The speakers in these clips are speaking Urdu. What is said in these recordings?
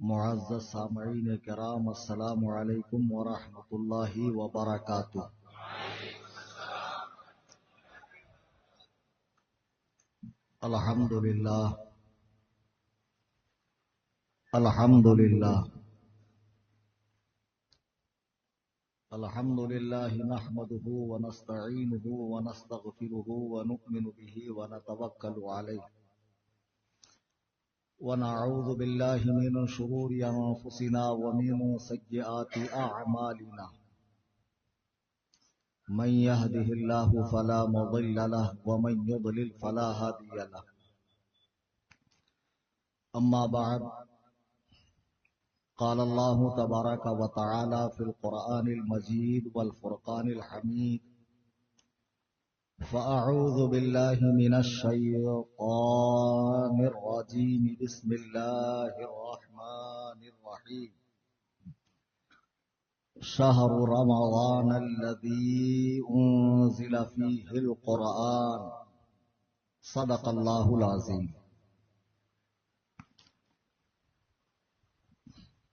معزز سامعین کرام، السلام علیکم ورحمۃ اللہ وبرکاتہ۔ الحمد للہ الحمد للہ الحمد للہ نحمده ونستعینه ونستغفره ونؤمن به ونتوکل علیہ ونعوذ باللہ من شرور انفسنا ومن سیئات اعمالنا، من يهده الله فلا مضل له ومن يضلل فلا هادي له. اما بعد، قال الله تبارك وتعالى في القرآن المجيد والفرقان الحميد: فأعوذ بالله من الشيطان الرجيم، بسم الله الرحمن الرحيم. شهر رمضان الذي أنزل فيه القرآن، صدق الله العظيم.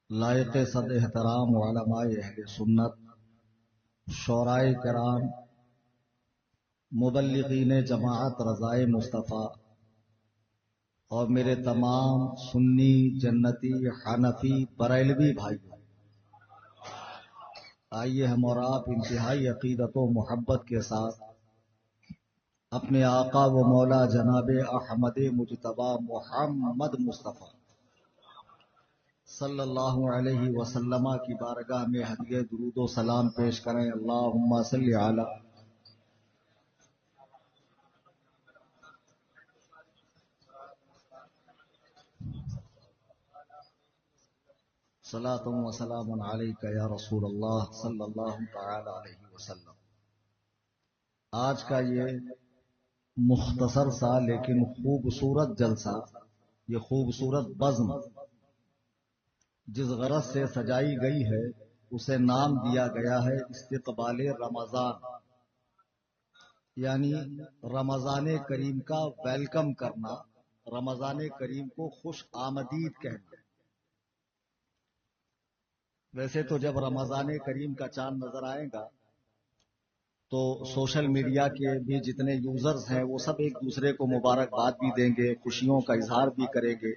لائق صد احترام علماء اہل سنت، شورائے کرام، مبلغین جماعت رضائے مصطفیٰ اور میرے تمام سنی، جنتی، حنفی، بریلوی بھائیوں، آئیے ہم اور آپ انتہائی عقیدت و محبت کے ساتھ اپنے آقا و مولا جناب احمد مجتبی محمد مصطفیٰ صلی اللہ علیہ وسلم کی بارگاہ میں ہدیہ درود و سلام پیش کریں۔ اللہم صلی علی صلاۃ و سلام علیک یا رسول اللہ صلی اللہ تعالی علیہ وسلم۔ آج کا یہ مختصر سا لیکن خوبصورت جلسہ، یہ خوبصورت بزم جس غرض سے سجائی گئی ہے اسے نام دیا گیا ہے استقبال رمضان، یعنی رمضان کریم کا ویلکم کرنا، رمضان کریم کو خوش آمدید کہنا۔ ویسے تو جب رمضان کریم کا چاند نظر آئے گا تو سوشل میڈیا کے بھی جتنے یوزرز ہیں وہ سب ایک دوسرے کو مبارکباد بھی دیں گے، خوشیوں کا اظہار بھی کریں گے،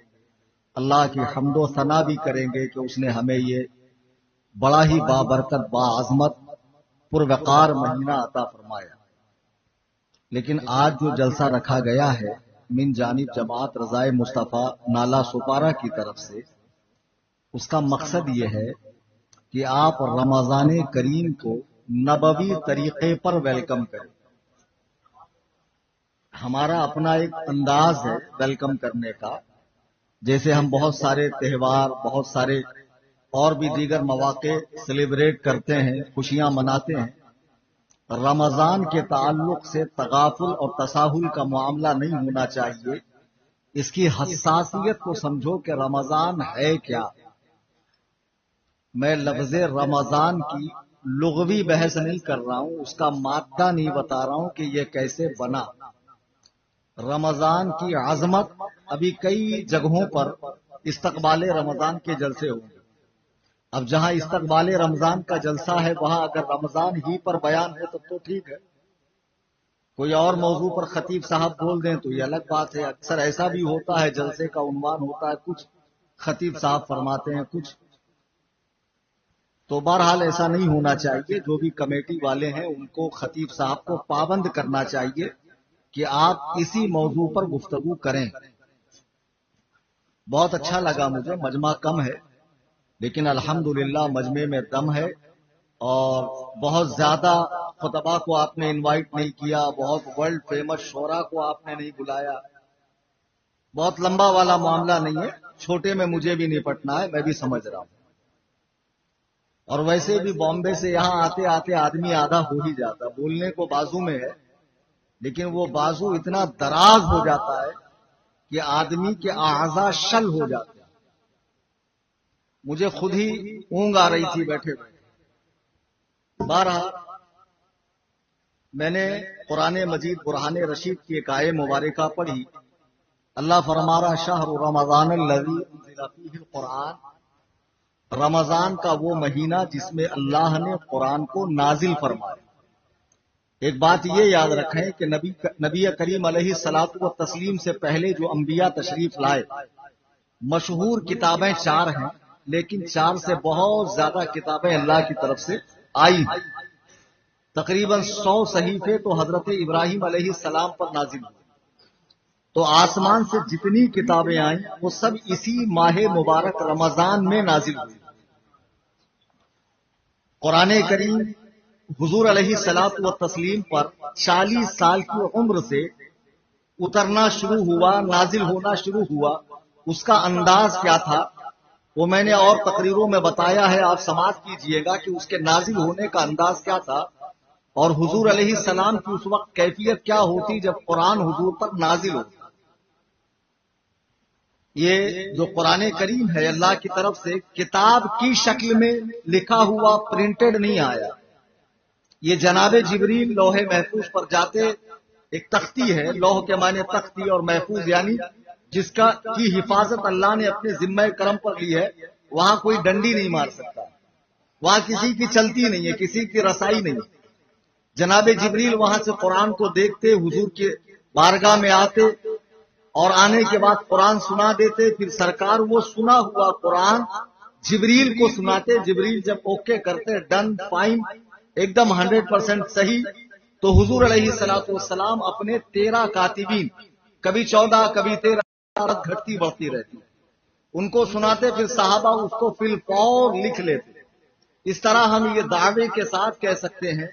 اللہ کی حمد و ثنا بھی کریں گے کہ اس نے ہمیں یہ بڑا ہی بابرکت، باعظمت، پروقار مہینہ عطا فرمایا۔ لیکن آج جو جلسہ رکھا گیا ہے من جانب جماعت رضائے مصطفیٰ نالا سپارہ کی طرف سے، اس کا مقصد یہ ہے کہ آپ رمضان کریم کو نبوی طریقے پر ویلکم کریں۔ ہمارا اپنا ایک انداز ہے ویلکم کرنے کا، جیسے ہم بہت سارے تہوار، بہت سارے اور بھی دیگر مواقع سیلیبریٹ کرتے ہیں، خوشیاں مناتے ہیں۔ رمضان کے تعلق سے تغافل اور تساہل کا معاملہ نہیں ہونا چاہیے۔ اس کی حساسیت کو سمجھو کہ رمضان ہے کیا۔ میں لفظ رمضان کی لغوی بحث نہیں کر رہا ہوں، اس کا مادہ نہیں بتا رہا ہوں کہ یہ کیسے بنا۔ رمضان کی عظمت، ابھی کئی جگہوں پر استقبال رمضان کے جلسے ہوں گے۔ اب جہاں استقبال رمضان کا جلسہ ہے وہاں اگر رمضان ہی پر بیان ہے تب تو ٹھیک ہے، کوئی اور موضوع پر خطیب صاحب بول دیں تو یہ الگ بات ہے۔ اکثر ایسا بھی ہوتا ہے، جلسے کا عنوان ہوتا ہے کچھ، خطیب صاحب فرماتے ہیں کچھ۔ تو بہرحال ایسا نہیں ہونا چاہیے۔ جو بھی کمیٹی والے ہیں ان کو، خطیب صاحب کو پابند کرنا چاہیے کہ آپ اسی موضوع پر گفتگو کریں۔ بہت اچھا لگا مجھے، مجمع کم ہے لیکن الحمدللہ مجمع میں دم ہے، اور بہت زیادہ خطبہ کو آپ نے انوائٹ نہیں کیا، بہت ورلڈ فیمس شعراء کو آپ نے نہیں بلایا۔ بہت لمبا والا معاملہ نہیں ہے، چھوٹے میں مجھے بھی نپٹنا ہے، میں بھی سمجھ رہا ہوں۔ اور ویسے بھی بامبے سے یہاں آتے آتے آدمی آدھا ہو ہی جاتا، بولنے کو بازو میں ہے لیکن وہ بازو اتنا دراز ہو جاتا ہے کہ آدمی کے اعضاء شل ہو جاتے ہیں۔ مجھے خود ہی اونگ آ رہی تھی بیٹھے بیٹھے۔ بہرحال میں نے قرآن مجید برہان رشید کی ایک آیے مبارکہ پڑھی۔ اللہ فرما رہا شہر رمضان الذی انزل فیہ القرآن، رمضان کا وہ مہینہ جس میں اللہ نے قرآن کو نازل فرمایا۔ ایک بات یہ یاد رکھیں کہ نبی کریم علیہ الصلوۃ والتسلیم سے پہلے جو انبیاء تشریف لائے، مشہور کتابیں 4 ہیں، لیکن 4 سے بہت زیادہ کتابیں اللہ کی طرف سے آئی ہیں۔ تقریباً 100 صحیفے تو حضرت ابراہیم علیہ السلام پر نازل ہوئے۔ تو آسمان سے جتنی کتابیں آئیں وہ سب اسی ماہ مبارک رمضان میں نازل ہوئی۔ قرآن کریم حضور علیہ الصلوۃ والتسلیم پر 40 سال کی عمر سے اترنا شروع ہوا، نازل ہونا شروع ہوا۔ اس کا انداز کیا تھا وہ میں نے اور تقریروں میں بتایا ہے، آپ سماعت کیجئے گا کہ اس کے نازل ہونے کا انداز کیا تھا، اور حضور علیہ السلام کی اس وقت کیفیت کیا ہوتی جب قرآن حضور پر نازل ہوتا۔ یہ جو قرآن کریم ہے اللہ کی طرف سے کتاب کی شکل میں لکھا ہوا پرنٹڈ نہیں آیا۔ یہ جناب جبریل لوح محفوظ پر جاتے، ایک تختی ہے، لوح کے معنی تختی اور محفوظ یعنی جس کی حفاظت اللہ نے اپنے ذمہ کرم پر لی ہے، وہاں کوئی ڈنڈی نہیں مار سکتا، وہاں کسی کی چلتی نہیں ہے، کسی کی رسائی نہیں۔ جناب جبریل وہاں سے قرآن کو دیکھتے، حضور کے بارگاہ میں آتے اور آنے کے بعد قرآن سنا دیتے، پھر سرکار وہ سنا ہوا قرآن جبریل کو سناتے۔ جبریل جب اوکے کرتے، ڈن، فائن، ایک دم 100% صحیح، تو حضور علیہ السلام اپنے 13 کاتبین، کبھی 14 کبھی 13 گھٹتی بڑھتی رہتی، ان کو سناتے، پھر صحابہ اس کو فی الفور لکھ لیتے۔ اس طرح ہم یہ دعوے کے ساتھ کہہ سکتے ہیں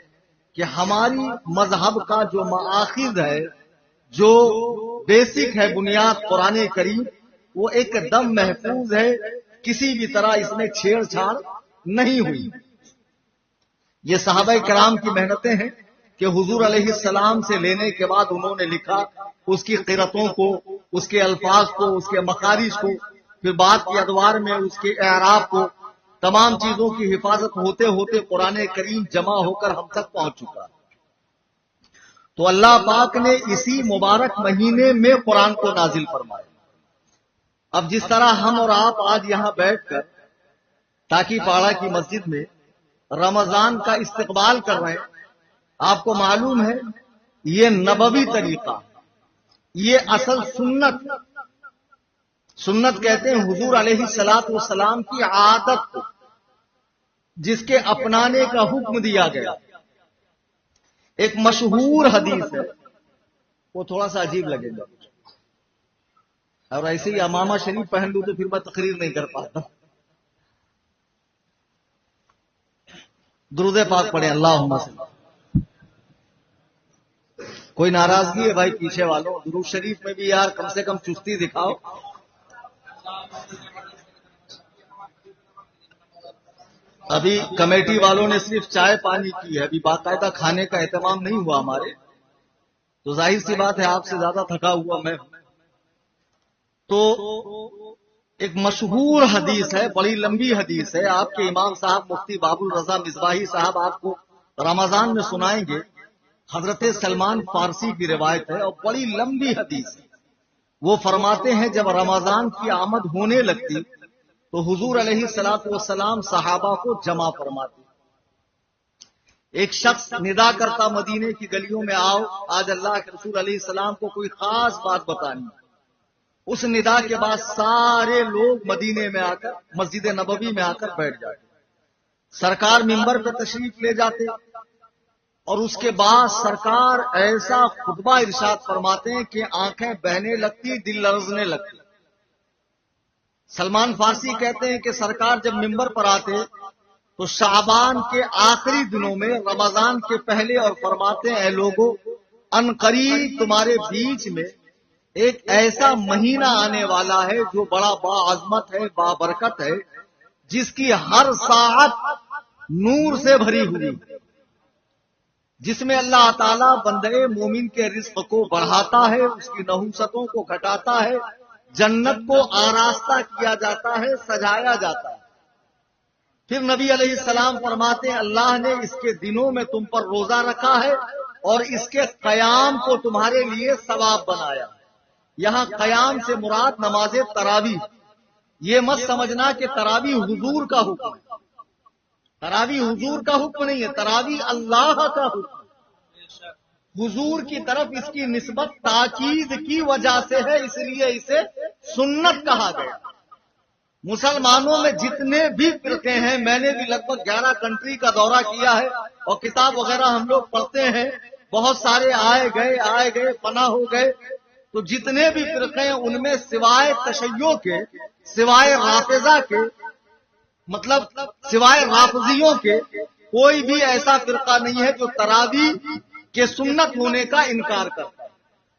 کہ ہماری مذہب کا جو مآخذ ہے، جو بیسک ہے، بنیاد قرآن کریم، وہ ایک دم محفوظ ہے، کسی بھی طرح اس میں چھیڑ چھاڑ نہیں ہوئی۔ یہ صحابہ کرام کی محنتیں ہیں کہ حضور علیہ السلام سے لینے کے بعد انہوں نے لکھا، اس کی قرتوں کو، اس کے الفاظ کو، اس کے مخارج کو، پھر بعد کی ادوار میں اس کے اعراب کو، تمام چیزوں کی حفاظت ہوتے ہوتے قرآن کریم جمع ہو کر ہم تک پہنچ چکا۔ تو اللہ پاک نے اسی مبارک مہینے میں قرآن کو نازل فرمایا۔ اب جس طرح ہم اور آپ آج یہاں بیٹھ کر ٹاکی پاڑا کی مسجد میں رمضان کا استقبال کر رہے ہیں، آپ کو معلوم ہے یہ نبوی طریقہ، یہ اصل سنت کہتے ہیں حضور علیہ السلام کی عادت کو، جس کے اپنانے کا حکم دیا گیا۔ ایک مشہور حدیث ہے، وہ تھوڑا سا عجیب لگے گا، اور ایسے ہی امامہ شریف پہن لوں تو پھر میں تقریر نہیں کر پاتا۔ درود پاک پڑھیں، اللہم صلی۔ کوئی ناراضگی ہے بھائی پیچھے والوں؟ درود شریف میں بھی یار کم سے کم چستی دکھاؤ۔ ابھی کمیٹی والوں نے صرف چائے پانی کی ہے، ابھی باقاعدہ کھانے کا اہتمام نہیں ہوا ہمارے، تو ظاہر سی بات ہے آپ سے زیادہ تھکا ہوا میں ہوں۔ تو ایک مشہور حدیث ہے، بڑی لمبی حدیث ہے، آپ کے امام صاحب مفتی باب الرضا مصباحی صاحب آپ کو رمضان میں سنائیں گے۔ حضرت سلمان فارسی کی روایت ہے اور بڑی لمبی حدیث ہے۔ وہ فرماتے ہیں جب رمضان کی آمد ہونے لگتی تو حضور علیہ السلام صحابہ کو جمع فرماتے۔ ایک شخص ندا کرتا مدینے کی گلیوں میں، آؤ آج اللہ کے رسول علیہ السلام کو کوئی خاص بات بتانی۔ اس ندا کے بعد سارے لوگ مدینے میں آ کر، مسجد نبوی میں آ کر بیٹھ جاتے۔ سرکار منبر پہ تشریف لے جاتے اور اس کے بعد سرکار ایسا خطبہ ارشاد فرماتے ہیں کہ آنکھیں بہنے لگتی، دل لرزنے لگتی۔ سلمان فارسی کہتے ہیں کہ سرکار جب منبر پر آتے تو شعبان کے آخری دنوں میں، رمضان کے پہلے، اور فرماتے ہیں اے لوگوں، ان قریب تمہارے بیچ میں ایک ایسا مہینہ آنے والا ہے جو بڑا باعظمت ہے، بابرکت ہے، جس کی ہر ساعت نور سے بھری ہوئی، جس میں اللہ تعالیٰ بندے مومن کے رزق کو بڑھاتا ہے، اس کی نحوستوں کو گھٹاتا ہے، جنت کو آراستہ کیا جاتا ہے، سجایا جاتا ہے۔ پھر نبی علیہ السلام فرماتے ہیں اللہ نے اس کے دنوں میں تم پر روزہ رکھا ہے اور اس کے قیام کو تمہارے لیے ثواب بنایا۔ یہاں قیام سے مراد نماز تراویح، یہ مت سمجھنا کہ تراوی حضور کا حکم ہے، تراوی حضور کا حکم نہیں ہے، تراوی اللہ کا حکم ہے۔ حضور کی طرف اس کی نسبت تاکید کی وجہ سے ہے، اس لیے اسے سنت کہا گیا۔ مسلمانوں میں جتنے بھی فرقے ہیں، میں نے بھی لگ بھگ 11 کنٹری کا دورہ کیا ہے اور کتاب وغیرہ ہم لوگ پڑھتے ہیں، بہت سارے آئے گئے فنا ہو گئے، تو جتنے بھی فرقے ہیں ان میں سوائے تشیع کے، سوائے رافضہ کے، مطلب سوائے رافضیوں کے، کوئی بھی ایسا فرقہ نہیں ہے جو تراوی کے سنت ہونے کا انکار کرتا ہے۔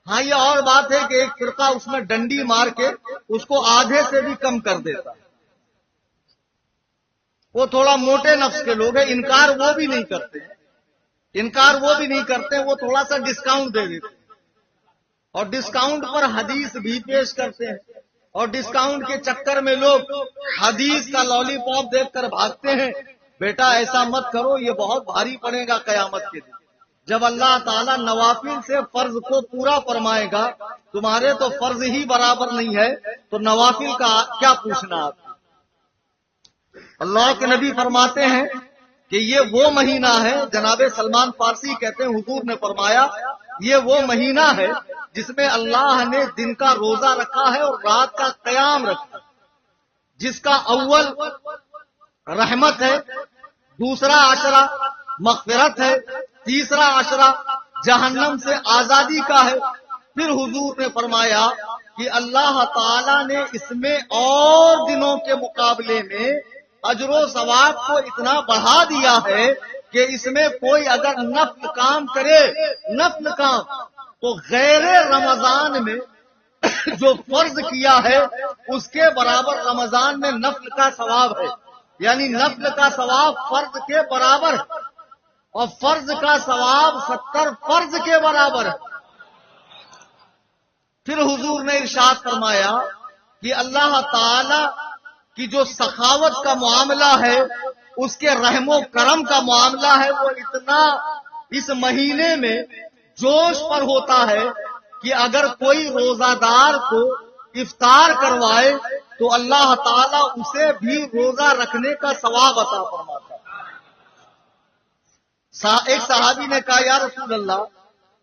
ہاں یہ اور بات ہے کہ ایک فرقہ اس میں ڈنڈی مار کے اس کو آدھے سے بھی کم کر دیتا، وہ تھوڑا موٹے نفس کے لوگ ہیں، انکار وہ بھی نہیں کرتے، وہ تھوڑا سا ڈسکاؤنٹ دے دیتے اور ڈسکاؤنٹ پر حدیث بھی پیش کرتے ہیں، اور ڈسکاؤنٹ کے چکر میں لوگ حدیث کا لالی پاپ دیکھ کر بھاگتے ہیں۔ بیٹا ایسا مت کرو، یہ بہت بھاری پڑے گا قیامت کے دن، جب اللہ تعالیٰ نوافل سے فرض کو پورا فرمائے گا، تمہارے تو فرض ہی برابر نہیں ہے تو نوافل کا کیا پوچھنا آپ۔ اللہ کے نبی فرماتے ہیں کہ یہ وہ مہینہ ہے، جناب سلمان فارسی کہتے ہیں حضور نے فرمایا یہ وہ مہینہ ہے جس میں اللہ نے دن کا روزہ رکھا ہے اور رات کا قیام رکھا ہے، جس کا اول رحمت ہے، دوسرا عشرہ مغفرت ہے، تیسرا عشرہ جہنم سے آزادی کا ہے۔ پھر حضور نے فرمایا کہ اللہ تعالی نے اس میں اور دنوں کے مقابلے میں اجر و ثواب کو اتنا بڑھا دیا ہے کہ اس میں کوئی اگر نفل کام کرے، نفل کام، تو غیر رمضان میں جو فرض کیا ہے اس کے برابر رمضان میں نفل کا ثواب ہے، یعنی نفل کا ثواب فرض کے برابر ہے اور فرض کا ثواب 70 فرض کے برابر ہے۔ پھر حضور نے ارشاد فرمایا کہ اللہ تعالی کی جو سخاوت کا معاملہ ہے، اس کے رحم و کرم کا معاملہ ہے، وہ اتنا اس مہینے میں جوش پر ہوتا ہے کہ اگر کوئی روزہ دار کو افطار کروائے تو اللہ تعالیٰ اسے بھی روزہ رکھنے کا ثواب عطا فرماتا ہے۔ ایک صحابی نے کہا یا رسول اللہ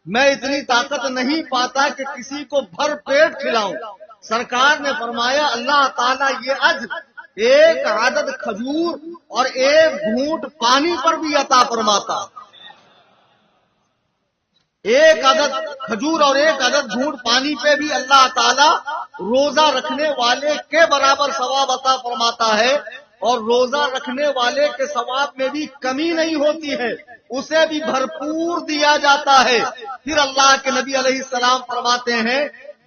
میں اتنی طاقت نہیں پاتا کہ کسی کو بھر پیٹ کھلاؤں۔ سرکار نے فرمایا اللہ تعالیٰ یہ اجر ایک عدد کھجور اور ایک گھونٹ پانی پر بھی عطا فرماتا، ایک عدد کھجور اور ایک عدد گھونٹ پانی پہ بھی اللہ تعالیٰ روزہ رکھنے والے کے برابر ثواب عطا فرماتا ہے، اور روزہ رکھنے والے کے ثواب میں بھی کمی نہیں ہوتی ہے، اسے بھی بھرپور دیا جاتا ہے۔ پھر اللہ کے نبی علیہ السلام فرماتے ہیں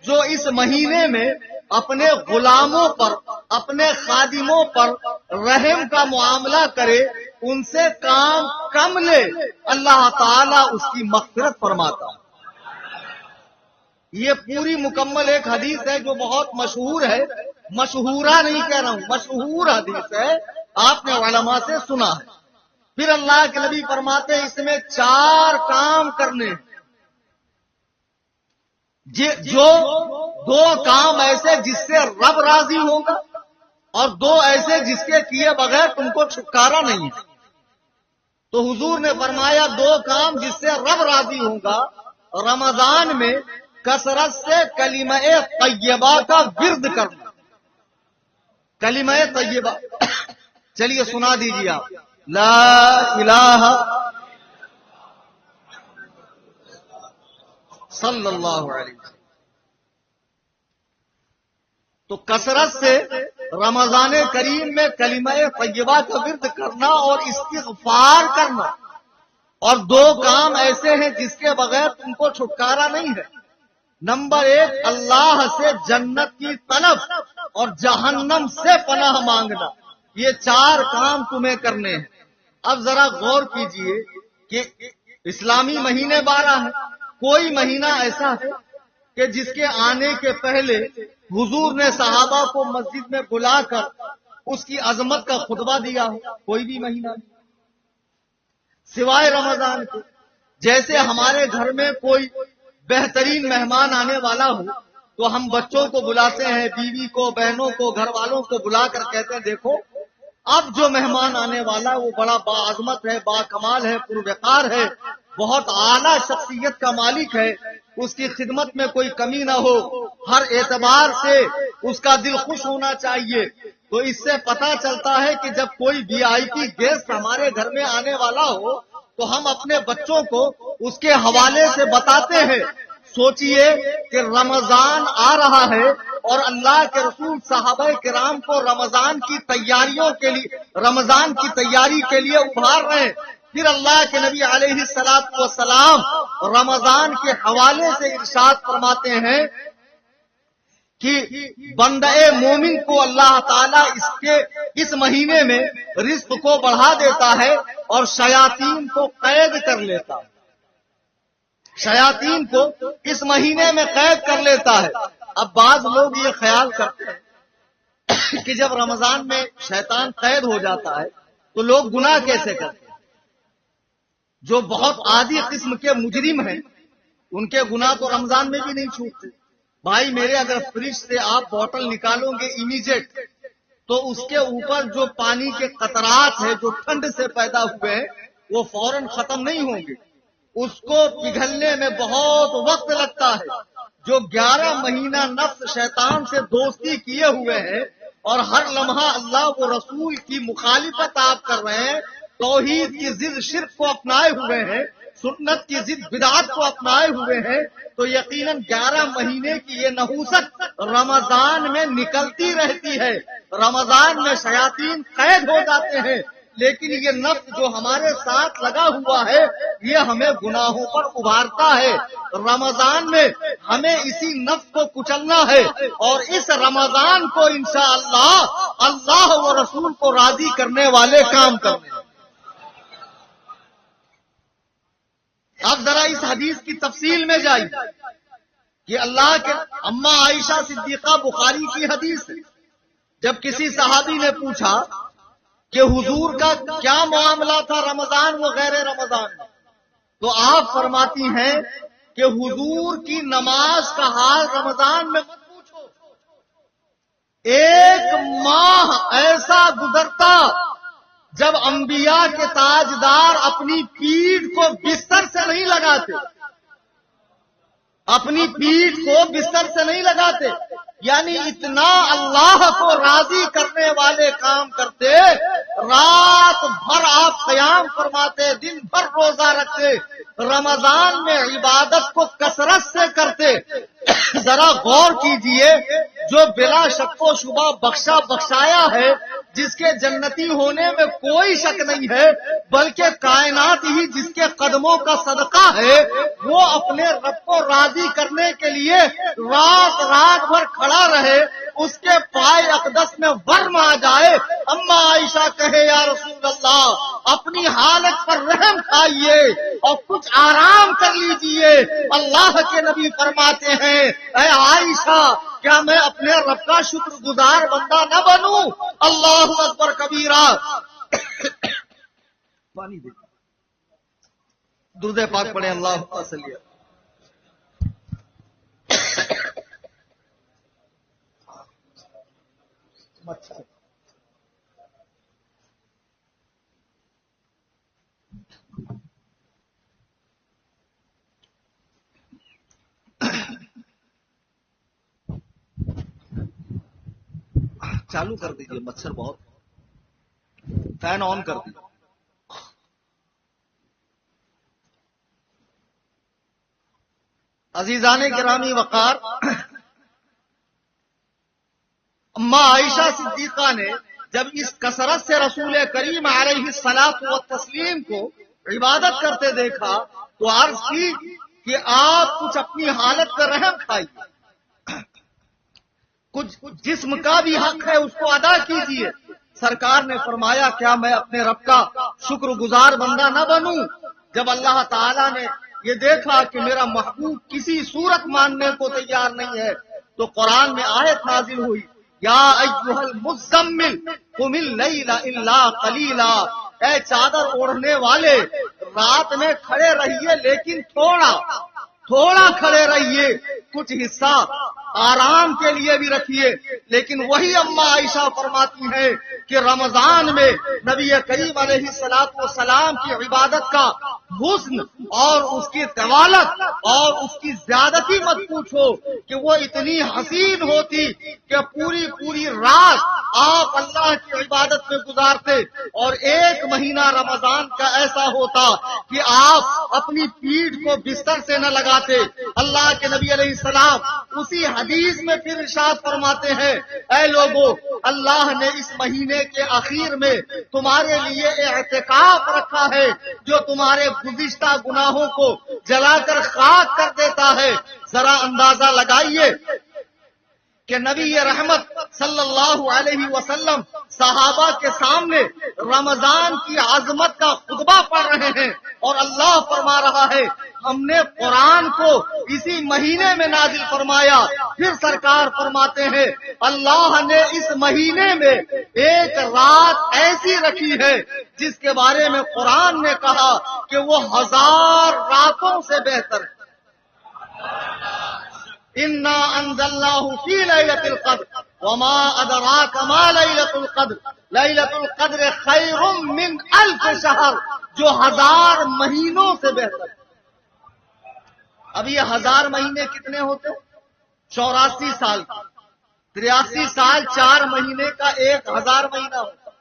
جو اس مہینے میں اپنے غلاموں پر، اپنے خادموں پر رحم کا معاملہ کرے، ان سے کام کم لے، اللہ تعالیٰ اس کی مغفرت فرماتا ہے۔ یہ پوری مکمل ایک حدیث ہے جو بہت مشہور ہے، مشہورہ نہیں کہہ رہا ہوں، مشہور حدیث ہے، آپ نے علماء سے سنا ہے۔ پھر اللہ کے نبی فرماتے ہیں اس میں 4 کام کرنے، جو 2 کام ایسے جس سے رب راضی ہوگا اور 2 ایسے جس کے کیے بغیر تم کو چھٹکارا نہیں ہے۔ تو حضور نے فرمایا 2 کام جس سے رب راضی ہوگا، رمضان میں کثرت سے کلمہ طیبہ کا ورد کرنا، کلمہ طیبہ۔ چلیے سنا دیجیے آپ، لا الہ صلی اللہ علیہ وسلم۔ تو کثرت سے رمضان کریم میں کلمہ طیبہ کا ورد کرنا اور استغفار کرنا، اور 2 کام ایسے ہیں جس کے بغیر تم کو چھٹکارا نہیں ہے۔ نمبر 1 اللہ سے جنت کی طلب اور جہنم سے پناہ مانگنا، یہ 4 کام تمہیں کرنے ہیں۔ اب ذرا غور کیجئے کہ اسلامی مہینے 12 ہیں، کوئی مہینہ ایسا ہے کہ جس کے آنے کے پہلے حضور نے صحابہ کو مسجد میں بلا کر اس کی عظمت کا خطبہ دیا ہو؟ کوئی بھی مہینہ نہیں سوائے رمضان کے۔ جیسے ہمارے گھر میں کوئی بہترین مہمان آنے والا ہو تو ہم بچوں کو بلاتے ہیں، بیوی کو، بہنوں کو، گھر والوں کو بلا کر کہتے ہیں دیکھو اب جو مہمان آنے والا ہے وہ بڑا باعظمت ہے، با کمال ہے، پروقار ہے، بہت اعلیٰ شخصیت کا مالک ہے، اس کی خدمت میں کوئی کمی نہ ہو، ہر اعتبار سے اس کا دل خوش ہونا چاہیے۔ تو اس سے پتا چلتا ہے کہ جب کوئی وی آئی پی گیسٹ ہمارے گھر میں آنے والا ہو تو ہم اپنے بچوں کو اس کے حوالے سے بتاتے ہیں۔ سوچئے کہ رمضان آ رہا ہے اور اللہ کے رسول صحابہ کرام کو رمضان کی تیاری کے لیے ابھار رہے ہیں، پھر اللہ کے نبی علیہ الصلوۃ والسلام رمضان کے حوالے سے ارشاد فرماتے ہیں کہ بندہ مومن کو اللہ تعالیٰ اس مہینے میں رزق کو بڑھا دیتا ہے اور شیاطین کو قید کر لیتا ہے، شیاطین کو اس مہینے میں قید کر لیتا ہے۔ اب بعض لوگ یہ خیال کرتے ہیں کہ جب رمضان میں شیطان قید ہو جاتا ہے تو لوگ گناہ کیسے کرتے ہیں؟ جو بہت عادی قسم کے مجرم ہیں ان کے گناہ تو رمضان میں بھی نہیں چھوٹتے۔ بھائی میرے اگر فریج سے آپ بوتل نکالو گے امیجیٹ تو اس کے اوپر جو پانی کے قطرات ہیں جو ٹھنڈ سے پیدا ہوئے ہیں وہ فوراً ختم نہیں ہوں گے، اس کو پگھلنے میں بہت وقت لگتا ہے۔ جو 11 مہینہ نفس شیطان سے دوستی کیے ہوئے ہیں اور ہر لمحہ اللہ و رسول کی مخالفت آپ کر رہے ہیں، توحید کی ضد شرک کو اپنائے ہوئے ہیں، سنت کی ضد بدعت کو اپنائے ہوئے ہیں، تو یقیناً 11 مہینے کی یہ نحوست رمضان میں نکلتی رہتی ہے۔ رمضان میں شیاطین قید ہو جاتے ہیں، لیکن یہ نفس جو ہمارے ساتھ لگا ہوا ہے یہ ہمیں گناہوں پر ابھارتا ہے۔ رمضان میں ہمیں اسی نفس کو کچلنا ہے اور اس رمضان کو انشاءاللہ اللہ و رسول کو راضی کرنے والے کام کرنے۔ اب ذرا اس حدیث کی تفصیل میں جائیے کہ اللہ کے اماں عائشہ صدیقہ بخاری کی حدیث ہے، جب کسی صحابی نے پوچھا کہ حضور کا کیا معاملہ تھا رمضان و غیر رمضان میں، تو آپ فرماتی ہیں کہ حضور کی نماز کا حال رمضان میں مت پوچھو، 1 ماہ ایسا گزرتا جب انبیاء کے تاجدار اپنی پیٹھ کو بستر سے نہیں لگاتے، اپنی پیٹھ کو بستر سے نہیں لگاتے، یعنی اتنا اللہ کو راضی کرنے والے کام کرتے، رات بھر آپ قیام فرماتے، دن بھر روزہ رکھتے، رمضان میں عبادت کو کثرت سے کرتے۔ ذرا غور کیجئے، جو بلا شک و شبہ بخشایا ہے، جس کے جنتی ہونے میں کوئی شک نہیں ہے، بلکہ کائنات ہی جس کے قدموں کا صدقہ ہے، وہ اپنے رب کو راضی کرنے کے لیے رات بھر کھڑا رہے، اس کے پائے اقدس میں ورم آ جائے، اما عائشہ کہے یا رسول اللہ اپنی حالت پر رحم کھائیے اور کچھ آرام کر لیجئے۔ اللہ کے نبی فرماتے ہیں اے عائشہ کیا میں اپنے رب کا شکر گزار بندہ نہ بنوں؟ اللہ اکبر کبیرہ۔ پانی دے، درود پاک پڑھیں، اللہ صلی اللہ۔ چالو کر دیجئے، مچھر بہت، فین آن کر دیجئے۔ عزیزان گرامی وقار، اما عائشہ صدیقہ نے جب اس کثرت سے رسول کریم علیہ الصلاۃ والتسلیم کو عبادت کرتے دیکھا تو عرض کی کہ آپ کچھ اپنی حالت پر رحم کھائیے، کچھ جسم کا بھی حق ہے اس کو ادا کیجیے۔ سرکار نے فرمایا کیا میں اپنے رب کا شکر گزار بندہ نہ بنوں؟ جب اللہ تعالیٰ نے یہ دیکھا کہ میرا محبوب کسی صورت ماننے کو تیار نہیں ہے تو قرآن میں آیت نازل ہوئی، یا ایھا المزمل قم اللیل الا قلیلا، اے چادر اوڑھنے والے رات میں کھڑے رہیے لیکن تھوڑا کھڑے رہیے، کچھ حصہ آرام کے لیے بھی رکھیے. لیکن وہی اماں عائشہ فرماتی ہے کہ رمضان میں نبی کریم علیہ الصلوۃ والسلام کی عبادت کا حسن اور اس کی طوالت اور اس کی زیادتی مت پوچھو کہ وہ اتنی حسین ہوتی کہ پوری رات آپ اللہ کی عبادت میں گزارتے اور ایک مہینہ رمضان کا ایسا ہوتا کہ آپ اپنی پیٹھ کو بستر سے نہ لگاتے. اللہ کے نبی علیہ السلام اسی حدیث میں پھر ارشاد فرماتے ہیں اے لوگو اللہ نے اس مہینے کے اخیر میں تمہارے لیے اعتکاف رکھا ہے جو تمہارے گزشتہ گناہوں کو جلا کر خاک کر دیتا ہے. ذرا اندازہ لگائیے کہ نبی رحمت صلی اللہ علیہ وسلم صحابہ کے سامنے رمضان کی عظمت کا خطبہ پڑھ رہے ہیں اور اللہ فرما رہا ہے ہم نے قرآن کو اسی مہینے میں نازل فرمایا. پھر سرکار فرماتے ہیں اللہ نے اس مہینے میں ایک رات ایسی رکھی ہے جس کے بارے میں قرآن نے کہا کہ وہ 1000 راتوں سے بہتر ہے. انا انزلناه في ليلة القدر وما ادراك ما ليلة القدر ليلة القدر خير من 1000 شهر جو 1000 مہینوں سے بہتر. اب یہ 1000 مہینے کتنے ہوتے؟ 84 سال 83 سال 4 مہینے کا 1000 مہینہ ہوتا.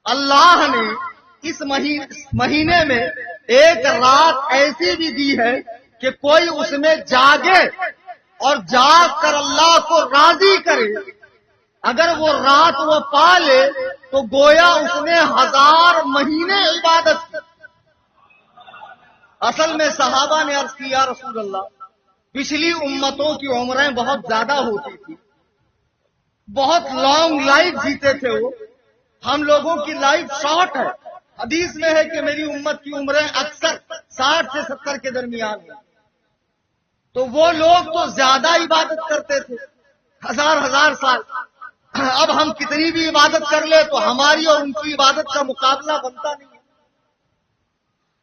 اللہ نے اس مہینے میں ایک رات ایسی بھی دی ہے کہ کوئی اس میں جاگے اور جاگ کر اللہ کو راضی کرے. اگر وہ رات وہ پا لے تو گویا اس نے 1000 مہینے عبادت کی. اصل میں صحابہ نے عرض کیا رسول اللہ پچھلی امتوں کی عمریں بہت زیادہ ہوتی تھی, بہت لانگ لائف جیتے تھے وہ, ہم لوگوں کی لائف شارٹ ہے. حدیث میں ہے کہ میری امت کی عمریں اکثر 60 سے 70 کے درمیان ہیں. تو وہ لوگ تو زیادہ عبادت کرتے تھے 1000 سال. اب ہم کتنی بھی عبادت کر لے تو ہماری اور ان کی عبادت کا مقابلہ بنتا نہیں.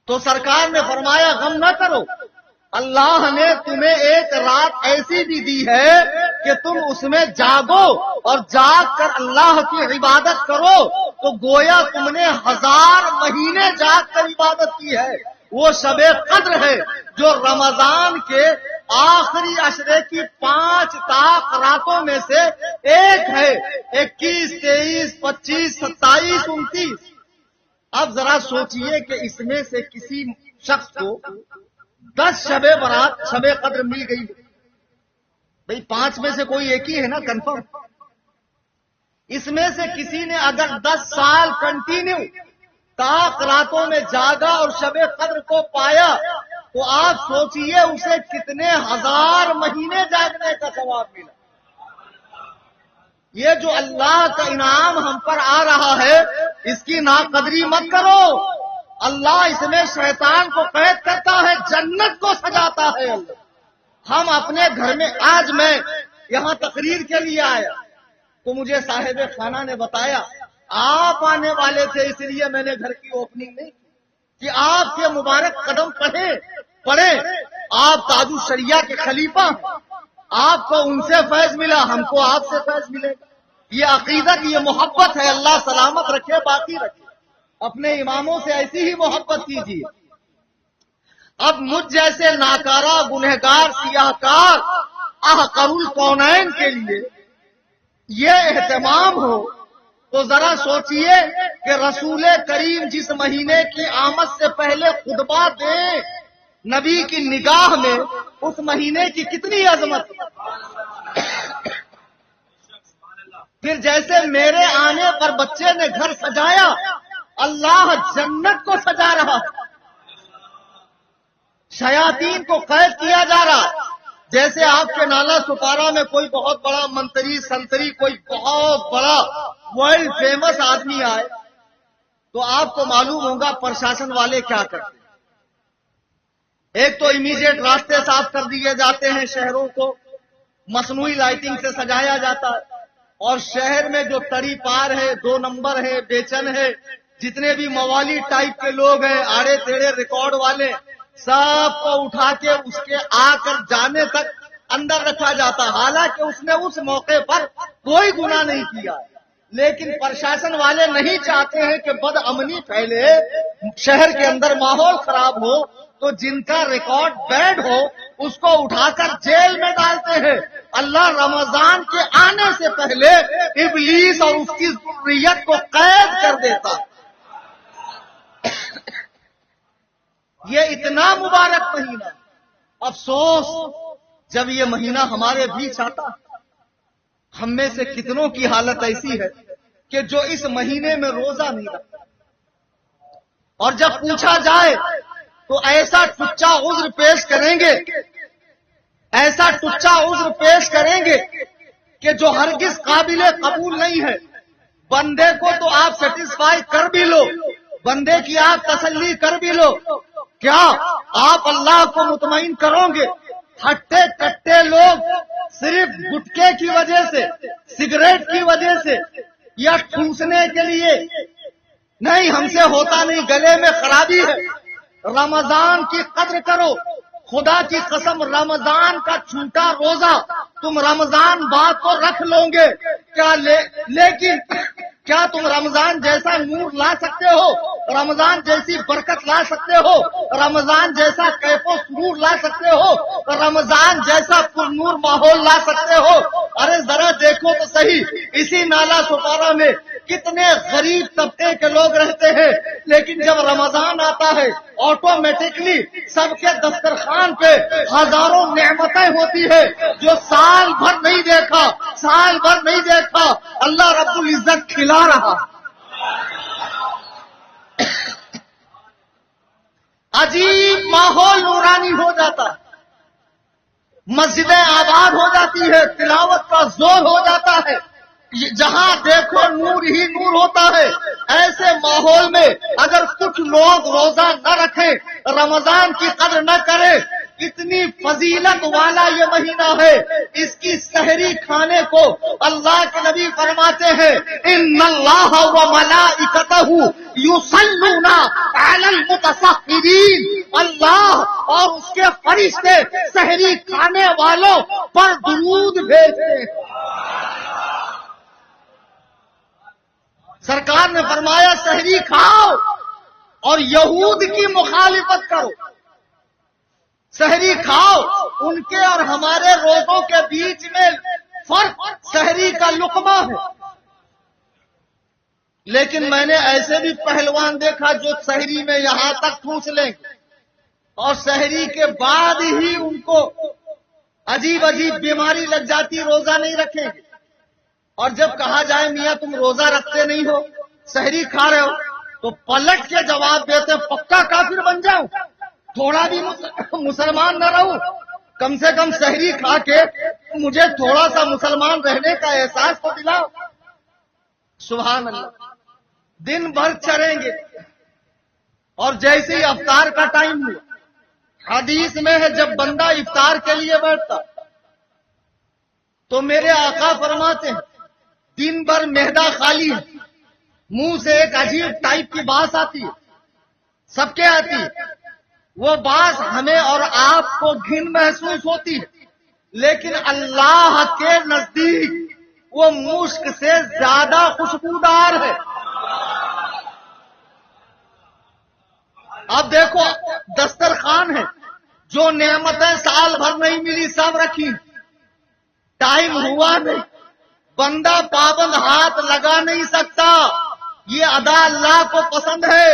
تو سرکار نے فرمایا غم نہ کرو, اللہ نے تمہیں ایک رات ایسی بھی دی ہے کہ تم اس میں جاگو اور جاگ کر اللہ کی عبادت کرو تو گویا تم نے 1000 مہینے جاگ کر عبادت کی ہے. وہ شب قدر ہے جو رمضان کے آخری عشرے کی 5 طاق راتوں میں سے ایک ہے. 21, 23, 25, 27, 29. اب ذرا سوچئے کہ اس میں سے کسی شخص کو 10 شب برات شب قدر مل گئی. بھئی 5 میں سے کوئی ایک ہی ہے نا کنفرم. اس میں سے کسی نے اگر 10 سال کنٹینیو طاق راتوں میں جاگا اور شب قدر کو پایا تو آپ سوچئے اسے کتنے 1000 مہینے جاگنے کا ثواب ملا. یہ جو اللہ کا انعام ہم پر آ رہا ہے اس کی ناقدری مت کرو. اللہ اس میں شیطان کو قید کرتا ہے, جنت کو سجاتا ہے. ہم اپنے گھر میں, آج میں یہاں تقریر کے لیے آیا تو مجھے صاحب خانہ نے بتایا آپ آنے والے تھے اس لیے میں نے گھر کی اوپننگ نہیں کہ آپ کے مبارک قدم پڑھے. آپ تاج الشریعہ کے خلیفہ ہیں, آپ کو ان سے فیض ملا, ہم کو آپ سے فیض ملے. یہ عقیدت, یہ محبت ہے. اللہ سلامت رکھے, باقی رکھے. اپنے اماموں سے ایسی ہی محبت کیجیے. اب مجھ جیسے ناکارہ گنہگار سیاہکار احقر الکونین کے لیے یہ اہتمام ہو تو ذرا سوچئے کہ رسول کریم جس مہینے کی آمد سے پہلے خطبہ دیں, نبی کی نگاہ میں اس مہینے کی کتنی عظمت. پھر جیسے میرے آنے پر بچے نے گھر سجایا, اللہ جنت کو سجا رہا, شیاطین کو قید کیا جا رہا. جیسے آپ کے نالا سپارہ میں کوئی بہت بڑا منتری سنتری, کوئی بہت بڑا ورلڈ فیمس آدمی آئے تو آپ کو معلوم ہوگا پرشاسن والے کیا کرتے ہیں. ایک تو امیڈیٹ راستے صاف کر دیے جاتے ہیں, شہروں کو مصنوعی لائٹنگ سے سجایا جاتا ہے, اور شہر میں جو تڑی پار ہے, 2 نمبر ہے, بیچن ہے, جتنے بھی موالی ٹائپ کے لوگ ہیں, آڑے ٹیڑے ریکارڈ والے, سب کو اٹھا کے اس کے آ کر جانے تک اندر رکھا جاتا، حالانکہ اس نے اس موقع پر کوئی گناہ نہیں کیا، لیکن پرشاسن والے نہیں چاہتے ہیں کہ بد امنی پھیلے، شہر کے اندر ماحول خراب ہو، تو جن کا ریکارڈ بیڈ ہو اس کو اٹھا کر جیل میں ڈالتے ہیں۔ اللہ رمضان کے آنے سے پہلے ابلیس اور اس کی ذریت کو قید کر دیتا۔ یہ اتنا مبارک مہینہ، افسوس جب یہ مہینہ ہمارے بیچ آتا، ہم میں سے کتنوں کی حالت ایسی ہے کہ جو اس مہینے میں روزہ نہیں رکھتا، اور جب پوچھا جائے تو ایسا ٹچا عذر پیش کریں گے، ایسا ٹچا عذر پیش کریں گے کہ جو ہرگز قابل قبول نہیں ہے۔ بندے کو تو آپ سیٹسفائی کر بھی لو، بندے کی آپ تسلی کر بھی لو، کیا آپ اللہ کو مطمئن کرو گے؟ ہٹے کٹے لوگ صرف گٹکے کی وجہ سے، سگریٹ کی وجہ سے، یا ٹھوسنے کے لیے نہیں، ہم سے ہوتا نہیں، گلے میں خرابی ہے۔ رمضان کی قدر کرو، خدا کی قسم رمضان کا چھوٹا روزہ تم رمضان بعد تو رکھ لو گے کیا، لیکن کیا تم رمضان جیسا نور لا سکتے ہو، رمضان جیسی برکت لا سکتے ہو، رمضان جیسا کیف و سرور لا سکتے ہو، رمضان جیسا پر نور ماحول لا سکتے ہو؟ ارے ذرا دیکھو تو صحیح، اسی نالا سپارہ میں کتنے غریب طبقے کے لوگ رہتے ہیں، لیکن جب رمضان آتا ہے آٹومیٹکلی سب کے دسترخوان پہ ہزاروں نعمتیں ہوتی ہے جو سال بھر نہیں دیکھا، سال بھر نہیں دیکھا، اللہ رب العزت کھلا رہا۔ عجیب ماحول نورانی ہو جاتا، مسجدیں آباد ہو جاتی ہے، تلاوت کا زور ہو جاتا ہے، جہاں دیکھو نور ہی نور ہوتا ہے۔ ایسے ماحول میں اگر کچھ لوگ روزہ نہ رکھیں، رمضان کی قدر نہ کریں، اتنی فضیلت والا یہ مہینہ ہے، اس کی سحری کھانے کو اللہ کے نبی فرماتے ہیں ان اللہ و ملائکتہ یصلون علی المتصحرین، اللہ اور اس کے فرشتے سحری کھانے والوں پر درود بھیجتے ہیں۔ سرکار نے فرمایا سحری کھاؤ اور یہود کی مخالفت کرو، سحری کھاؤ، ان کے اور ہمارے روزوں کے بیچ میں فرق سحری کا لقمہ ہے۔ لیکن میں نے ایسے بھی پہلوان دیکھا جو سحری میں یہاں تک ٹھوس لیں گے اور سحری کے بعد ہی ان کو عجیب عجیب بیماری لگ جاتی، روزہ نہیں رکھیں گے، اور جب کہا جائے میاں تم روزہ رکھتے نہیں ہو، سحری کھا رہے ہو، تو پلٹ کے جواب دیتے پکا کافر بن جاؤں، تھوڑا بھی مسلمان نہ رہوں، کم سے کم سحری کھا کے مجھے تھوڑا سا مسلمان رہنے کا احساس تو دلاؤ۔ سبحان اللہ، دن بھر چریں گے، اور جیسے ہی افطار کا ٹائم ہوا، حدیث میں ہے جب بندہ افطار کے لیے بیٹھتا تو میرے آقا فرماتے ہیں دن بھر معدہ خالی ہے، منہ سے ایک عجیب ٹائپ کی بات آتی ہے، سب کے آتی ہے، وہ بات ہمیں اور آپ کو گھن محسوس ہوتی ہے، لیکن اللہ کے نزدیک وہ مشک سے زیادہ خوشبودار ہے۔ اب دیکھو دسترخوان ہے، جو نعمتیں سال بھر نہیں ملی سب رکھی، ٹائم ہوا نہیں، بندہ پابند ہاتھ لگا نہیں سکتا۔ یہ ادا اللہ کو پسند ہے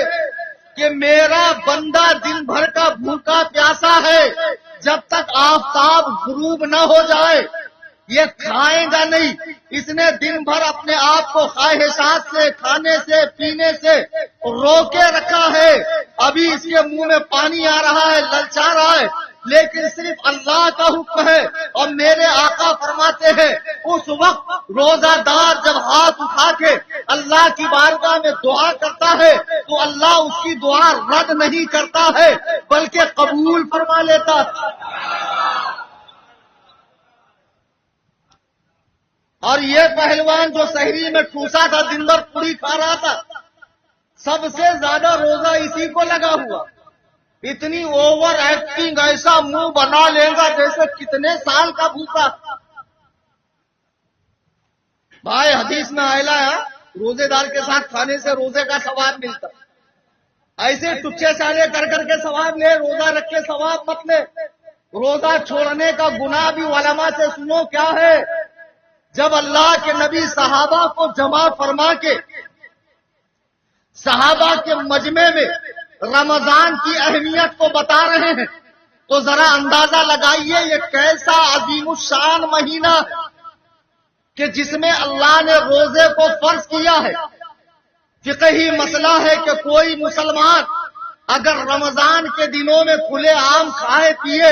کہ میرا بندہ دن بھر کا بھوکا پیاسا ہے، جب تک آفتاب غروب نہ ہو جائے یہ کھائے گا نہیں۔ اس نے دن بھر اپنے آپ کو خواہشات سے، کھانے سے، پینے سے روکے رکھا ہے، ابھی اس کے منہ میں پانی آ رہا ہے، للچا رہا ہے، لیکن صرف اللہ کا حکم ہے، اور میرے آقا فرماتے ہیں اس وقت روزہ دار جب ہاتھ اٹھا کے اللہ کی بارگاہ میں دعا کرتا ہے تو اللہ اس کی دعا رد نہیں کرتا ہے بلکہ قبول فرما لیتا۔ اور یہ پہلوان جو سحری میں ٹھوسا تھا، دن بھر پوری کھا رہا تھا، سب سے زیادہ روزہ اسی کو لگا ہوا، اتنی اوور ایکٹنگ، ایسا منہ بنا لے گا جیسے کتنے سال کا بھوکا. بھائی حدیث میں آئلہ ہے روزے دار کے ساتھ کھانے سے روزے کا ثواب ملتا. ایسے ٹچے چالے کر کر کے ثواب لے، روزہ رکھ کے ثواب مت لے. روزہ چھوڑنے کا گناہ بھی علماء سے سنو کیا ہے. جب اللہ کے نبی صحابہ کو جمع فرما کے صحابہ کے مجمع میں رمضان کی اہمیت کو بتا رہے ہیں تو ذرا اندازہ لگائیے یہ کیسا عظیم الشان مہینہ کہ جس میں اللہ نے روزے کو فرض کیا ہے. فقہی مسئلہ ہے کہ کوئی مسلمان اگر رمضان کے دنوں میں کھلے عام کھائے پیے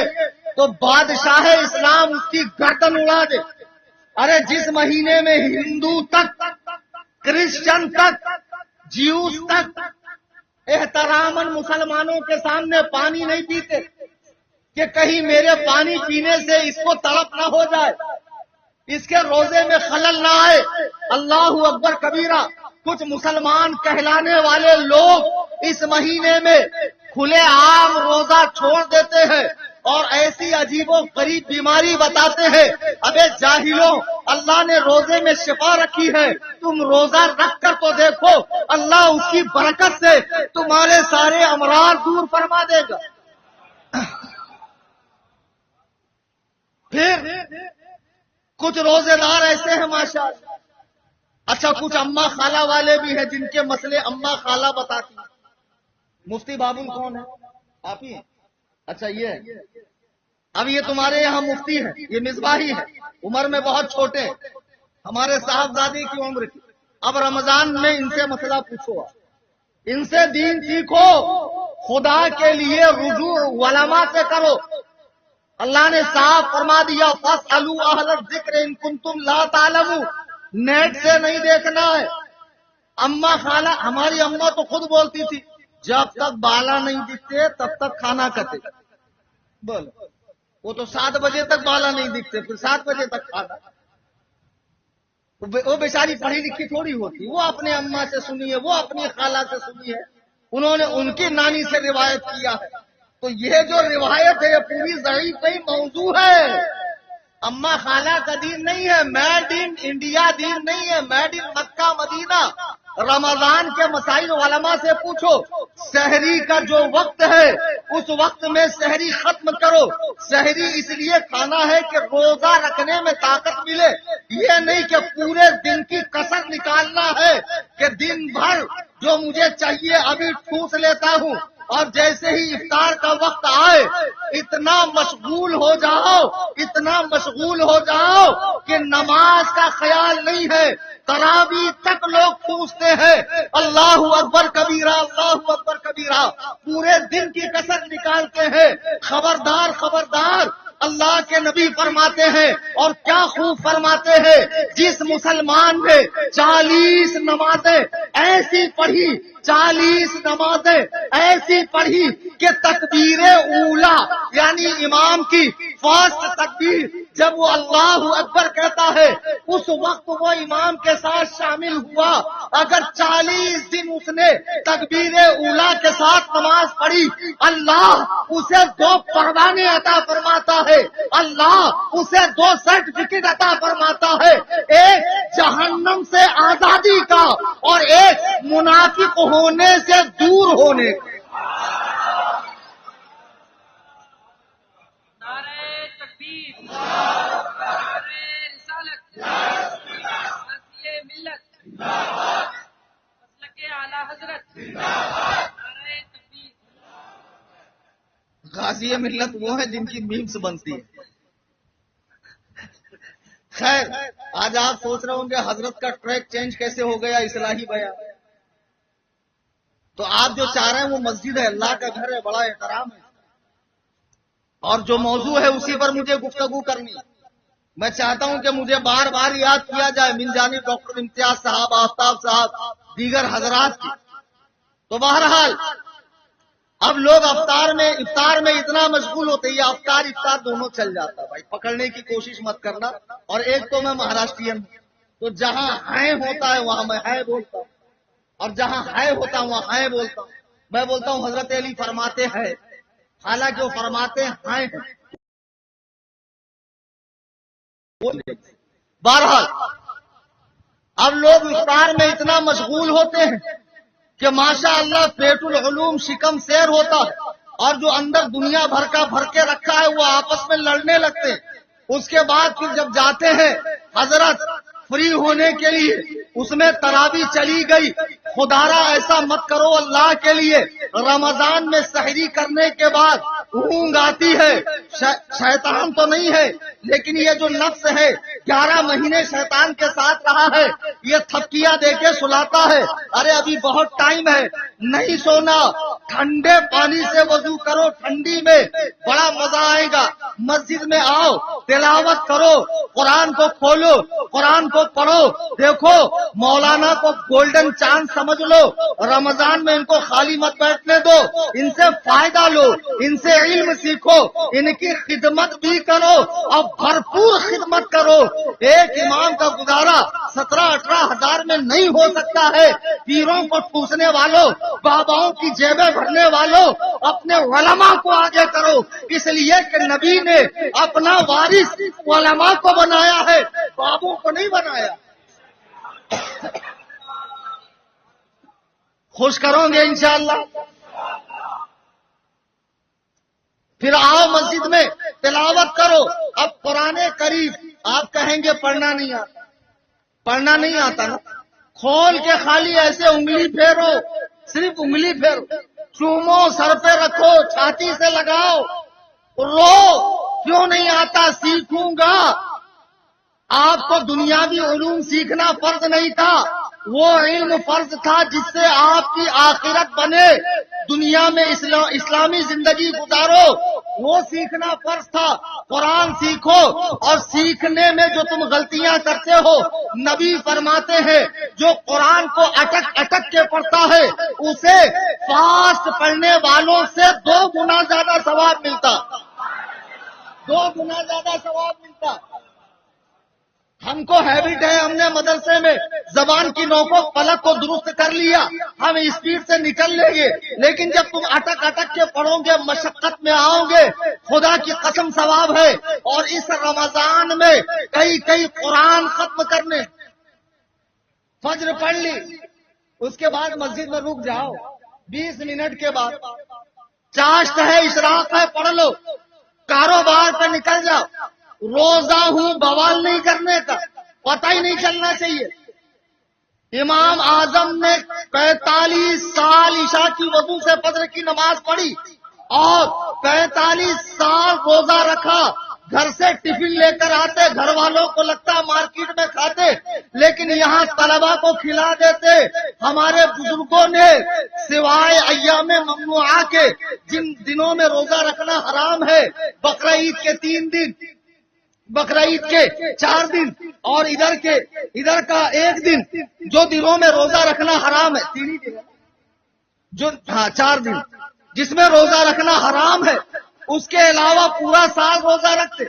تو بادشاہ اسلام اس کی گردن اڑا دے. ارے جس مہینے میں ہندو تک، کرسچن تک، جیوس تک احتراماً مسلمانوں کے سامنے پانی نہیں پیتے کہ کہیں میرے پانی پینے سے اس کو تڑپ نہ ہو جائے، اس کے روزے میں خلل نہ آئے. اللہ اکبر کبیرہ. کچھ مسلمان کہلانے والے لوگ اس مہینے میں کھلے عام روزہ چھوڑ دیتے ہیں اور ایسی عجیب و غریب بیماری بتاتے ہیں. ابے جاہلوں، اللہ نے روزے میں شفا رکھی ہے، تم روزہ رکھ کر تو دیکھو، اللہ اس کی برکت سے تمہارے سارے امراض دور فرما دے گا. پھر کچھ روزے دار ایسے ہیں ماشاءاللہ. اچھا کچھ اماں خالہ والے بھی ہیں جن کے مسئلے اماں خالہ بتاتی ہیں. مفتی بابل کون ہے؟ آپ ہی ہیں. اچھا یہ ہے. اب یہ تمہارے یہاں مفتی ہے، یہ مصباحی ہے، عمر میں بہت چھوٹے ہیں، ہمارے صاحبزادے کی عمر کی. اب رمضان میں ان سے مسئلہ پوچھو، ان سے دین سیکھو، خدا کے لیے رجوع علماء سے کرو. اللہ نے صاف فرما دیا فاسألوا اہل الذکر ان کنتم لا تعلمون. نیٹ سے نہیں دیکھنا ہے. اماں خالہ، ہماری اماں تو خود بولتی تھی جب تک بالا نہیں دکھتے تب تک کھانا کھاتے. بولو، وہ تو 7 بجے تک بالا نہیں دکھتے، پھر 7 بجے تک کھانا. وہ بیچاری پڑھی لکھی تھوڑی ہوتی، وہ اپنے اماں سے سنی ہے، وہ اپنی خالہ سے سنی ہے، انہوں نے ان کی نانی سے روایت کیا ہے. تو یہ جو روایت ہے یہ پوری ضعیف نہیں، موضوع ہے. اماں خالہ کا دین نہیں ہے، میڈ ان انڈیا دین نہیں ہے، میڈ ان مکہ مدینہ. رمضان کے مسائل علماء سے پوچھو. سحری کا جو وقت ہے اس وقت میں سحری ختم کرو. سحری اس لیے کھانا ہے کہ روزہ رکھنے میں طاقت ملے، یہ نہیں کہ پورے دن کی کسر نکالنا ہے کہ دن بھر جو مجھے چاہیے ابھی ٹھوس لیتا ہوں اور جیسے ہی افطار کا وقت آئے اتنا مشغول ہو جاؤ، اتنا مشغول ہو جاؤ کہ نماز کا خیال نہیں ہے. تراویح تک لوگ پوچھتے ہیں اللہ اکبر کبیرہ، اللہ اکبر کبیرہ، پورے دن کی کسر نکالتے ہیں. خبردار خبردار، اللہ کے نبی فرماتے ہیں اور کیا خوب فرماتے ہیں، جس مسلمان نے 40 نمازیں ایسی پڑھی، 40 نمازیں ایسی پڑھی کہ تکبیر اولا یعنی امام کی فرسٹ تکبیر جب وہ اللہ اکبر کہتا ہے اس وقت وہ امام کے ساتھ شامل ہوا. اگر 40 دن اس نے تکبیر اولا کے ساتھ نماز پڑھی، اللہ اسے 2 پروانے عطا فرماتا ہے، اللہ اسے 2 سرٹیفکیٹ عطا فرماتا ہے، ایک جہنم سے آزادی کا اور ایک منافق ہونے سے دور ہونے کا. نعرہ تکبیر، نعرہ رسالت، غازی ملت، مسلک اعلی حضرت، نعرہ تکبیر. غازی ملت وہ ہے جن کی میمز بنتی ہے. خیر، آج آپ سوچ رہے ہوں گے حضرت کا ٹریک چینج کیسے ہو گیا اصلاحی بیان. تو آپ جو چاہ رہے ہیں وہ مسجد ہے، اللہ کا گھر ہے، بڑا احترام ہے، اور جو موضوع ہے اسی پر مجھے گفتگو کرنی ہے. میں چاہتا ہوں کہ مجھے بار بار یاد کیا جائے من جانب ڈاکٹر امتیاز صاحب، آفتاب صاحب، دیگر حضرات کی. تو بہرحال اب لوگ افطار میں اتنا مشغول ہوتے ہیں، افطار دونوں چل جاتا ہے. بھائی پکڑنے کی کوشش مت کرنا. اور ایک تو میں مہاراشٹرین ہوں، تو جہاں ہے ہوتا ہے وہاں میں ہے بولتا ہوں، اور جہاں ہے ہوتا ہوں وہاں ہے بولتا ہوں. میں بولتا ہوں حضرت علی فرماتے ہیں حالانکہ وہ فرماتے ہیں بہرحال اب لوگ افطار میں اتنا مشغول ہوتے ہیں کہ ماشاء اللہ پیٹ العلوم شکم سیر ہوتا ہے، اور جو اندر دنیا بھر کا بھر کے رکھا ہے وہ آپس میں لڑنے لگتے ہیں۔ اس کے بعد پھر جب جاتے ہیں حضرت فری ہونے کے لیے، اس میں تراویح چلی گئی، خدارا ایسا مت کرو اللہ کے لیے، رمضان میں سحری کرنے کے بعد اونگ آتی ہے، شیطان تو نہیں ہے لیکن یہ جو نفس ہے 11 مہینے شیطان کے ساتھ رہا ہے، یہ تھپکیاں دے کے سلاتا ہے، ارے ابھی بہت ٹائم ہے، نہیں سونا، ٹھنڈے پانی سے وضو کرو، ٹھنڈی میں بڑا مزہ آئے گا، مسجد میں آؤ، تلاوت کرو، قرآن کو کھولو، قرآن کو پڑھو۔ دیکھو مولانا کو گولڈن چانس سمجھ لو، رمضان میں ان کو خالی مت بیٹھنے دو، ان سے فائدہ لو، ان سے علم سیکھو، ان کی خدمت بھی کرو اور بھرپور خدمت کرو۔ ایک امام کا گزارا 17-18 ہزار میں نہیں ہو سکتا ہے۔ پیروں کو ٹھوسنے والوں، باباؤں کی جیبیں بھرنے والوں، اپنے علماء کو آگے کرو، اس لیے کہ نبی نے اپنا وارث علماء کو بنایا ہے، بابوں کو نہیں بنایا۔ خوش کرو گے انشاءاللہ۔ پھر آؤ مسجد میں تلاوت کرو۔ اب قرآن کریم آپ کہیں گے پڑھنا نہیں آتا، پڑھنا نہیں آتا نا، کھول کے خالی ایسے انگلی پھیرو، صرف انگلی پھیرو، چومو، سر پہ رکھو، چھاتی سے لگاؤ، رو، کیوں نہیں آتا؟ سیکھوں گا۔ آپ کو دنیاوی علوم سیکھنا فرض نہیں تھا، وہ علم فرض تھا جس سے آپ کی آخرت بنے، دنیا میں اسلامی زندگی گزارو، وہ سیکھنا فرض تھا۔ قرآن سیکھو، اور سیکھنے میں جو تم غلطیاں کرتے ہو، نبی فرماتے ہیں جو قرآن کو اٹک اٹک کے پڑھتا ہے اسے فاسٹ پڑھنے والوں سے 2 گنا زیادہ ثواب ملتا، 2 گنا زیادہ ثواب ملتا۔ ہم کو ہیبٹ ہے، ہم نے مدرسے میں زبان کی نوکوں پلک کو درست کر لیا، ہم اسپیڈ سے نکل لیں گے، لیکن جب تم اٹک اٹک کے پڑھو گے، مشقت میں آؤ گے، خدا کی قسم ثواب ہے۔ اور اس رمضان میں کئی قرآن ختم کرنے، فجر پڑھ لی، اس کے بعد مسجد میں رک جاؤ، 20 منٹ کے بعد چاشت ہے، اشراق ہے، پڑھ لو، کاروبار پہ نکل جاؤ۔ روزہ ہوں، بوال نہیں کرنے کا، پتہ ہی نہیں چلنا چاہیے۔ امام اعظم نے 45 سال عشاء کی وضو سے فجر کی نماز پڑھی اور 45 سال روزہ رکھا، گھر سے ٹفن لے کر آتے، گھر والوں کو لگتا مارکیٹ میں کھاتے، لیکن یہاں طلبا کو کھلا دیتے۔ ہمارے بزرگوں نے سوائے ایام ممنوعہ کے جن دنوں میں روزہ رکھنا حرام ہے، بقرعید کے 3 دن، بقرعید کے 4 دن، اور ادھر کا 1 دن، جو دنوں میں روزہ رکھنا حرام ہے، 3 دن جو 4 دن جس میں روزہ رکھنا حرام ہے، اس کے علاوہ پورا سال روزہ رکھتے۔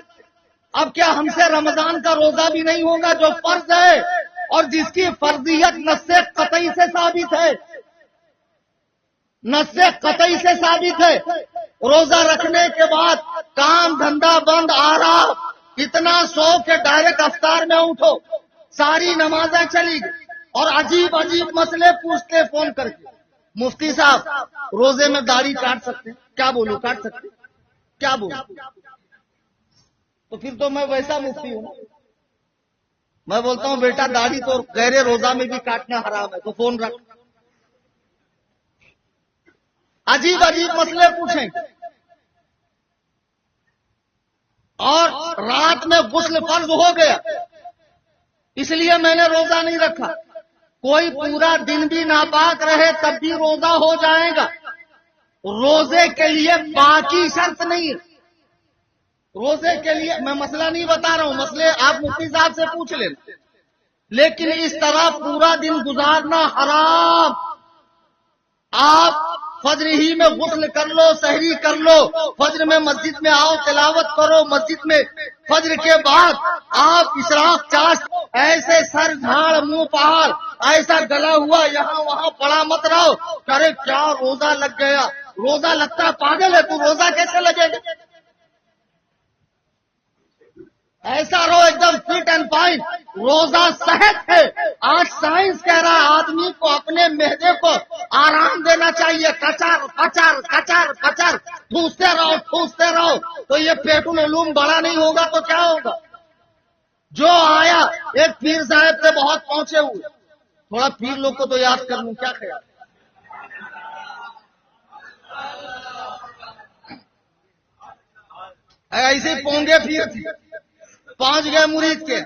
اب کیا ہم سے رمضان کا روزہ بھی نہیں ہوگا جو فرض ہے اور جس کی فرضیت نص قطعی سے ثابت ہے، نص قطعی سے ثابت ہے۔ روزہ رکھنے کے بعد کام دھندا بند، آرام، اتنا سو کہ ڈائریکٹ افطار میں اٹھو، ساری نمازیں چلی گئی، اور عجیب مسئلے پوچھتے فون کر کے، مفتی صاحب روزے میں داڑھی کاٹ سکتے؟ کیا بولوں، کاٹ سکتے؟ کیا بولوں؟ تو پھر تو میں ویسا مفتی ہوں، میں بولتا ہوں بیٹا داڑھی تو غیر روزہ میں بھی کاٹنا حرام ہے، تو فون رکھ۔ عجیب مسئلے پوچھیں، اور رات میں غسل فرض ہو گیا، اس لیے میں نے روزہ نہیں رکھا۔ کوئی پورا دن بھی ناپاک رہے تب بھی روزہ ہو جائے گا۔ روزے کے لیے باقی شرط نہیں ہے، روزے کے لیے میں مسئلہ نہیں بتا رہا ہوں، مسئلے آپ مفتی صاحب سے پوچھ لیں، لیکن اس طرح پورا دن گزارنا حرام۔ آپ فجر ہی میں غسل کر لو، سحری کر لو، فجر میں مسجد میں آؤ، تلاوت کرو مسجد میں، فجر کے بعد آپ اشراق چاشت ایسے سر جھاڑ منہ پہاڑ ایسا گلا ہوا یہاں وہاں پڑا مت رہو، کرے کیا روزہ لگ گیا، روزہ لگتا ہے پاگل ہے تو، روزہ کیسے لگے گا؟ ایسا رہو ایک دم فٹ اینڈ فائن، روزہ صحت ہے۔ آج سائنس کہہ رہا ہے آدمی کو اپنے معدے کو آرام دینا چاہیے، کچر کچر کچر کچر ٹھوستے رہو تو یہ پیٹ العلوم بڑا نہیں ہوگا تو کیا ہوگا؟ جو آیا ایک پیر صاحب سے بہت پہنچے ہوئے، تھوڑا پیر لوگ کو تو یاد کر لوں، کیا خیال؟ ایسے پونگے پیر تھی، پہنچ گئے مرید کے،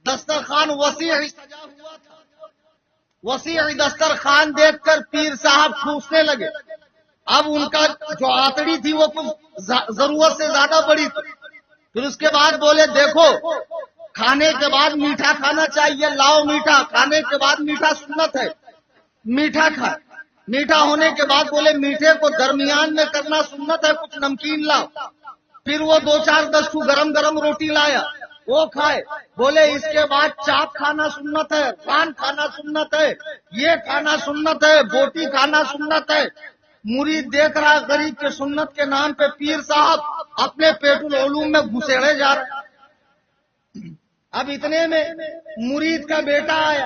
دسترخوان وسیع سجا ہوا تھا، وسیع دسترخوان دیکھ کر پیر صاحب ٹھوسنے لگے۔ اب ان کا جو آتڑی تھی وہ کچھ ضرورت سے زیادہ بڑی تھی۔ پھر اس کے بعد بولے دیکھو کھانے کے بعد میٹھا کھانا چاہیے، لاؤ میٹھا، کھانے کے بعد میٹھا سنت ہے، میٹھا کھا۔ میٹھا ہونے کے بعد بولے میٹھے کو درمیان میں کرنا سنت ہے، کچھ نمکین لاؤ۔ پھر وہ 2-4-10 کو گرم گرم روٹی لایا، وہ کھائے۔ بولے اس کے بعد چاپ کھانا سنت ہے، پان کھانا سنت ہے، یہ کھانا سنت ہے، بوٹی کھانا سنت ہے۔ مرید دیکھ رہا غریب کے سنت کے نام پہ پیر صاحب اپنے پیٹ العلوم میں گھسیڑے جا رہے۔ اب اتنے میں مرید کا بیٹا آیا،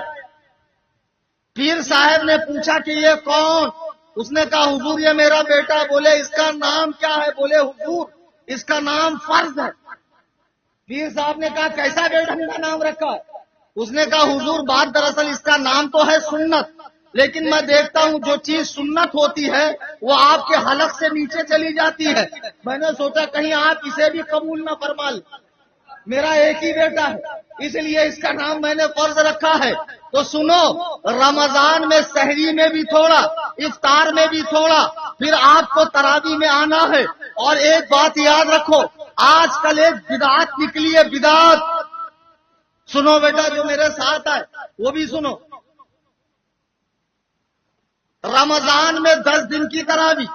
پیر صاحب نے پوچھا کہ یہ کون؟ اس نے کہا حضور یہ میرا بیٹا۔ بولے اس کا نام کیا ہے؟ بولے حضور اس کا نام فرض ہے۔ پیر صاحب نے کہا کیسا بیٹا کا نام رکھا ہے؟ اس نے کہا حضور بات دراصل اس کا نام تو ہے سنت، لیکن میں دیکھتا ہوں جو چیز سنت ہوتی ہے وہ آپ کے حلق سے نیچے چلی جاتی ہے، میں نے سوچا کہیں آپ اسے بھی قبول نہ فرما لیں۔ میرا ایک ہی بیٹا ہے اس لیے اس کا نام میں نے فرض رکھا ہے۔ تو سنو، رمضان میں سحری میں بھی تھوڑا، افطار میں بھی تھوڑا، پھر آپ کو تراویح میں آنا ہے۔ اور ایک بات یاد رکھو، آج کل ایک بدعت نکلی ہے، بدعت۔ سنو بیٹا جو میرے ساتھ ہے وہ بھی سنو۔ رمضان میں 10 دن کی تراویح،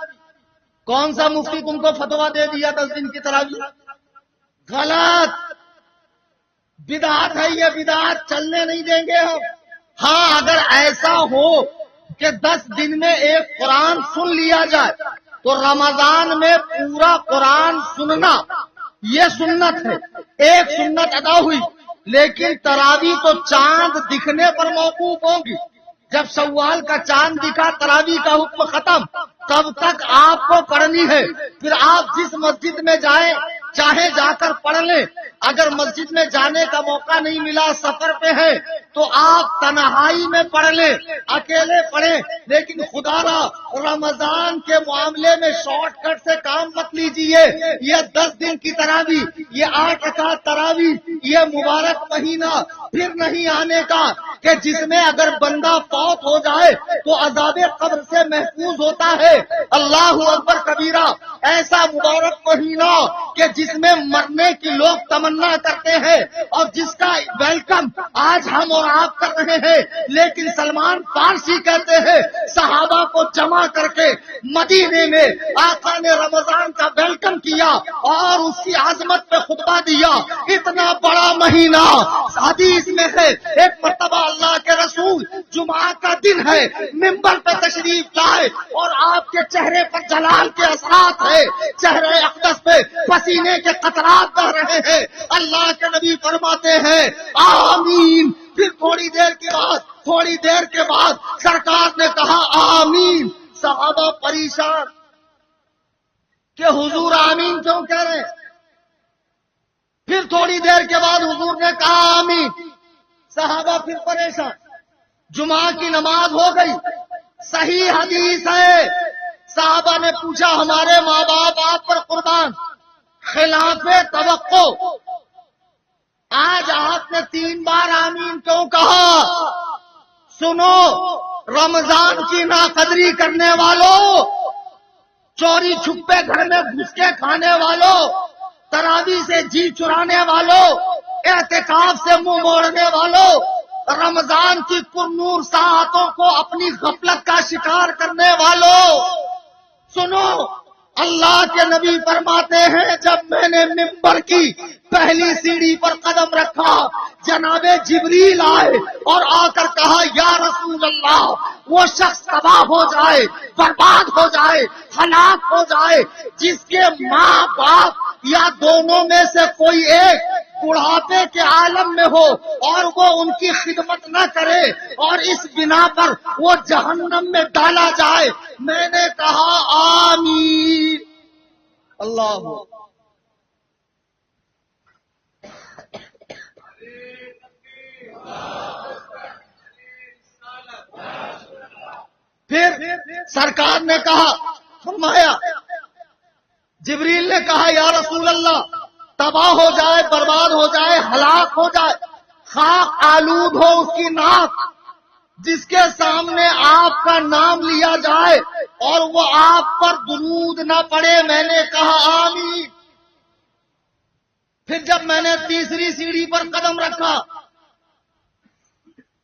کون سا مفتی تم کو فتوا دے دیا 10 دن کی تراویح؟ غلط، بدعت ہے یہ، بدعت چلنے نہیں دیں گے ہم۔ ہاں اگر ایسا ہو کہ 10 دن میں ایک قرآن سن لیا جائے تو رمضان میں پورا قرآن سننا یہ سنت ہے، ایک سنت ادا ہوئی۔ لیکن تراویح تو چاند دکھنے پر موقوف ہوگی۔ جب شوال کا چاند دکھا تراویح کا حکم ختم، تب تک آپ کو پڑھنی ہے۔ پھر آپ جس مسجد میں جائیں چاہے جا کر پڑھ لیں۔ اگر مسجد میں جانے کا موقع نہیں ملا، سفر پہ ہے، تو آپ تنہائی میں پڑھ لیں، اکیلے پڑھیں۔ لیکن خدا را رمضان کے معاملے میں شارٹ کٹ سے کام مت لیجیے۔ یہ 10 دن کی تراویح، یہ 8 رکعت تراویح، یہ مبارک مہینہ پھر نہیں آنے کا کہ جس میں اگر بندہ فوت ہو جائے تو عذاب قبر سے محفوظ ہوتا ہے۔ اللہ اکبر کبیرہ، ایسا مبارک مہینہ کہ جس میں مرنے کی لوگ تمنا کرتے ہیں اور جس کا ویلکم آج ہم اور آپ کر رہے ہیں۔ لیکن سلمان فارسی کہتے ہیں صحابہ کو جمع کر کے مدینے میں آقا نے رمضان کا ویلکم کیا اور اس کی عظمت پہ خطبہ دیا۔ اتنا بڑا مہینہ حدیث میں ہے، ایک مرتبہ اللہ کے رسول جمعہ کا دن ہے، ممبر پہ تشریف لائے اور آپ کے چہرے پر جلال کے اثرات ہے، چہرے اقدس پہ پسینے کے قطرات بہ رہے ہیں۔ اللہ کے نبی فرماتے ہیں آمین۔ پھر تھوڑی دیر کے بعد سرکار نے کہا آمین۔ صحابہ پریشان کہ حضور آمین کیوں کہہ رہے ہیں؟ پھر تھوڑی دیر کے بعد حضور نے کہا آمین۔ صحابہ پھر پریشان۔ جمعہ کی نماز ہو گئی، صحیح حدیث ہے۔ صحابہ نے پوچھا ہمارے ماں باپ آپ پر قربان، خلاف توقع آج آپ نے 3 بار آمین کیوں کہا؟ سنو، رمضان کی ناقدری کرنے والوں، چوری چھپے گھر میں گھس کے کھانے والوں، تراویح سے جی چرانے والوں، اعتکاف سے منہ موڑنے والوں، رمضان کی پرنور ساعتوں کو اپنی غفلت کا شکار کرنے والوں، سنو، اللہ کے نبی فرماتے ہیں جب میں نے ممبر کی پہلی سیڑھی پر قدم رکھا جناب جبریل آئے اور آ کر کہا یا رسول اللہ وہ شخص تباہ ہو جائے برباد ہو جائے ہلاک ہو جائے جس کے ماں باپ یا دونوں میں سے کوئی ایک بڑھاپے کے عالم میں ہو اور وہ ان کی خدمت نہ کرے اور اس بنا پر وہ جہنم میں ڈالا جائے. میں نے کہا آمین. اللہ پھر سرکار نے کہا فرمایا جبریل نے کہا یا رسول اللہ تباہ ہو جائے برباد ہو جائے ہلاک ہو جائے خاک آلود ہو اس کی ناک جس کے سامنے آپ کا نام لیا جائے اور وہ آپ پر درود نہ پڑے. میں نے کہا آمین. پھر جب میں نے تیسری سیڑھی پر قدم رکھا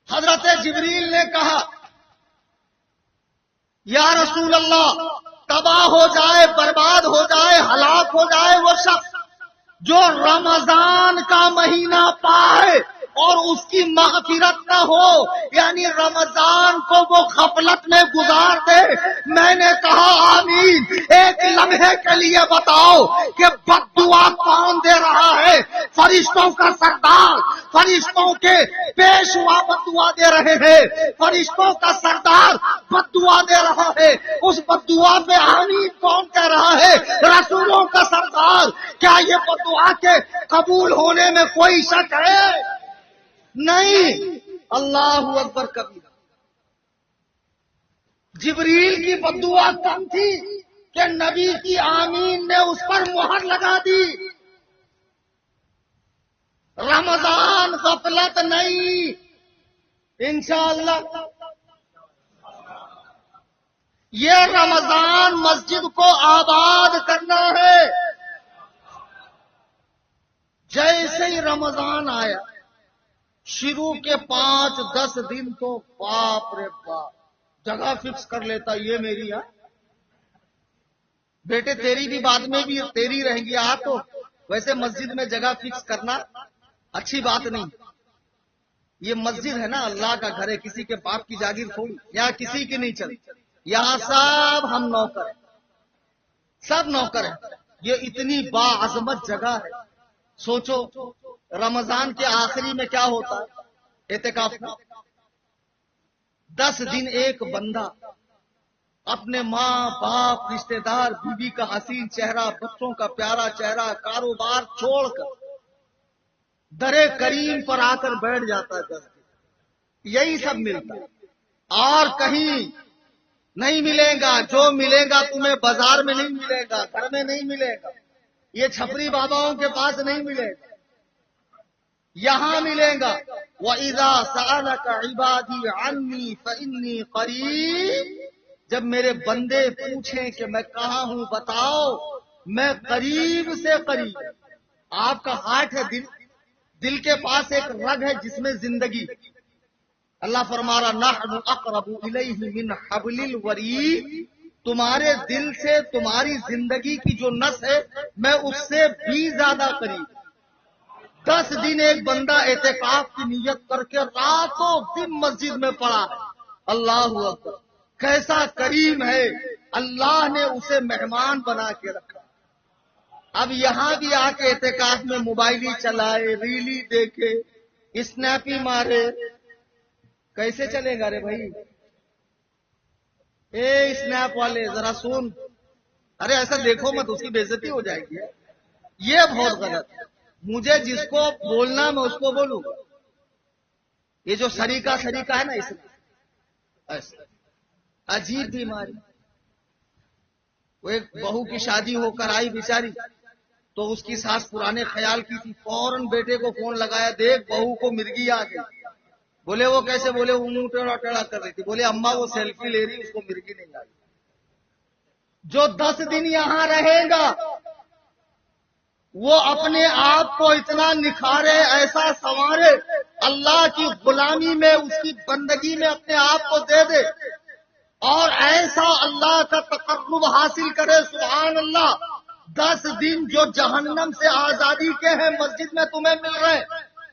حضرت جبریل نے کہا یا رسول اللہ تباہ ہو جائے برباد ہو جائے ہلاک ہو جائے وہ شخص جو رمضان کا مہینہ پائے اور اس کی مغفرت نہ ہو یعنی رمضان کو وہ غفلت میں گزار دے. میں نے کہا آمین. ایک لمحے کے لیے بتاؤ کہ بد دعا کون دے رہا ہے؟ فرشتوں کا سردار فرشتوں کے پیشوا بد دعا دے رہے ہیں. فرشتوں کا سردار بد دعا دے رہا ہے. اس بد دعا پہ آمین کون کہہ رہا ہے؟ رسولوں کا سردار. کیا یہ بد دعا کے قبول ہونے میں کوئی شک ہے؟ نہیں. اللہ اکبر کبیرہ. جبریل کی بد دعا کم تھی کہ نبی کی آمین نے اس پر مہر لگا دی. رمضان غفلت نہیں. انشاءاللہ یہ رمضان مسجد کو آباد کرنا ہے. جیسے ہی رمضان آیا شروع کے 5-10 دن تو باپ رے باپ جگہ فکس کر لیتا یہ میری ہے بیٹے تیری بھی بعد میں بھی تیری رہیں گی. آ تو ویسے مسجد میں جگہ فکس کرنا اچھی بات نہیں. یہ مسجد ہے نا اللہ کا گھر ہے. کسی کے باپ کی جاگیر تھوڑی یہاں کسی کی نہیں چلی. یہاں سب ہم نوکر ہیں سب نوکر ہیں. یہ اتنی باعظمت جگہ ہے. سوچو رمضان کے آخری میں کیا ہوتا ہے اعتکاف میں 10 دن ایک بندہ اپنے ماں باپ رشتہ دار بیوی کا حسین چہرہ بچوں کا پیارا چہرہ کاروبار چھوڑ کر درے کریم پر آ کر بیٹھ جاتا ہے. 10 دن یہی سب ملتا ہے اور کہیں نہیں ملے گا. جو ملے گا تمہیں بازار میں نہیں ملے گا گھر میں نہیں ملے گا. یہ چھپری باباؤں کے پاس نہیں ملے گا یہاں ملے گا. وَإِذَا سَأَلَكَ عِبَادِي عَنِّي فَإِنِّي قَرِيبٌ. جب میرے بندے پوچھیں کہ میں کہاں ہوں بتاؤ میں قریب سے قریب. آپ کا ہارٹ ہے دل کے پاس ایک رگ ہے جس میں زندگی. اللہ فرما رہا نحن اقرب الیہ من حبل الورید. تمہارے دل سے تمہاری زندگی کی جو نس ہے میں اس سے بھی زیادہ قریب. 10 دن ایک بندہ اعتکاف کی نیت کر کے راتوں دن مسجد میں پڑا ہے. اللہ اکبر. کیسا کریم ہے. اللہ نے اسے مہمان بنا کے رکھا. اب یہاں بھی آ کے اعتکاف میں موبائل ہی چلائے ریلی دیکھے اسنیپی مارے. کیسے چلے گا رے بھائی؟ اے اسنیپ والے ذرا سن. ارے ایسا دیکھو مت اس کی بے عزتی ہو جائے گی. یہ بہت غلط ہے. مجھے جس کو بولنا میں اس کو بولوں. یہ جو سریقہ ہے نا اس میں عجیب بیماری. وہ ایک بہو کی شادی ہو کر آئی بیچاری تو اس کی ساس پرانے خیال کی تھی. فوراً بیٹے کو فون لگایا دیکھ بہو کو مرغی آ گئی. بولے وہ کیسے؟ بولے وہ منہ ٹیڑھا ٹیڑھا کر رہی تھی. بولے اماں وہ سیلفی لے رہی اس کو مرغی نہیں آ گئی. جو 10 دن یہاں رہے گا وہ اپنے آپ کو اتنا نکھارے ایسا سنوارے اللہ کی غلامی میں اس کی بندگی میں اپنے آپ کو دے دے اور ایسا اللہ کا تقرب حاصل کرے. سبحان اللہ. 10 دن جو جہنم سے آزادی کے ہیں مسجد میں تمہیں مل رہے.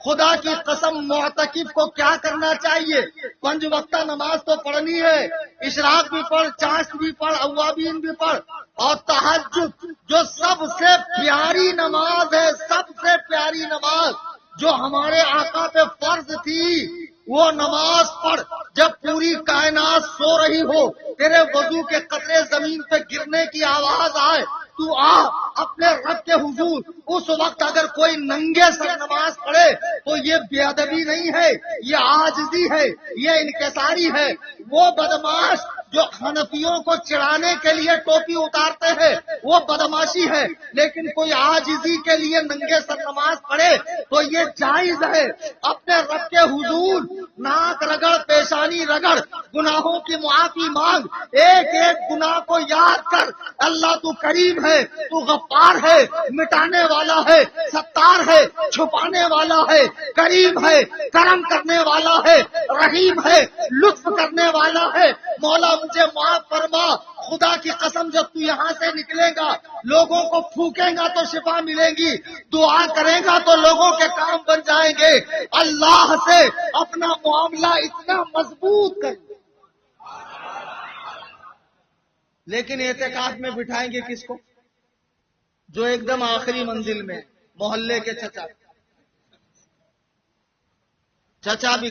خدا کی قسم معتکف کو کیا کرنا چاہیے؟ 5 وقتہ نماز تو پڑھنی ہے. اشراق بھی پڑھ، چاشت بھی پڑھ، اوابین بھی پڑھ، اور تہجد جو سب سے پیاری نماز ہے، سب سے پیاری نماز جو ہمارے آقا پہ فرض تھی، وہ نماز پڑھ. جب پوری کائنات سو رہی ہو، تیرے وضو کے قطرے زمین پہ گرنے کی آواز آئے، تو آ اپنے رب کے حضور. اس وقت اگر کوئی ننگے سر نماز پڑھے تو یہ بے ادبی نہیں ہے، یہ عاجزی ہے، یہ انکساری ہے. وہ بدماش جو حنفیوں کو چڑھانے کے لیے ٹوپی اتارتے ہیں وہ بدماشی ہے، لیکن کوئی عاجزی کے لیے ننگے سر نماز پڑھے تو یہ جائز ہے. اپنے رب کے حضور ناک رگڑ، پیشانی رگڑ، گناہوں کی معافی مانگ. ایک ایک گناہ کو یاد کر. اللہ تو کریم ہے، تو غفار ہے، مٹانے والا ہے، ستار ہے، چھپانے والا ہے، کریم ہے، کرم کرنے والا ہے، رحیم ہے، لطف کرنے والا ہے. مولا مجھے معاف فرما. خدا کی قسم جب تو یہاں سے نکلے گا، لوگوں کو پھونکے گا تو شفا ملے گی، دعا کرے گا تو لوگوں کے کام بن جائیں گے. اللہ سے اپنا معاملہ اتنا مضبوط کر. لیکن اعتکاف میں بٹھائیں گے کس کو؟ جو ایک دم آخری منزل میں، محلے کے چچا. چچا بھی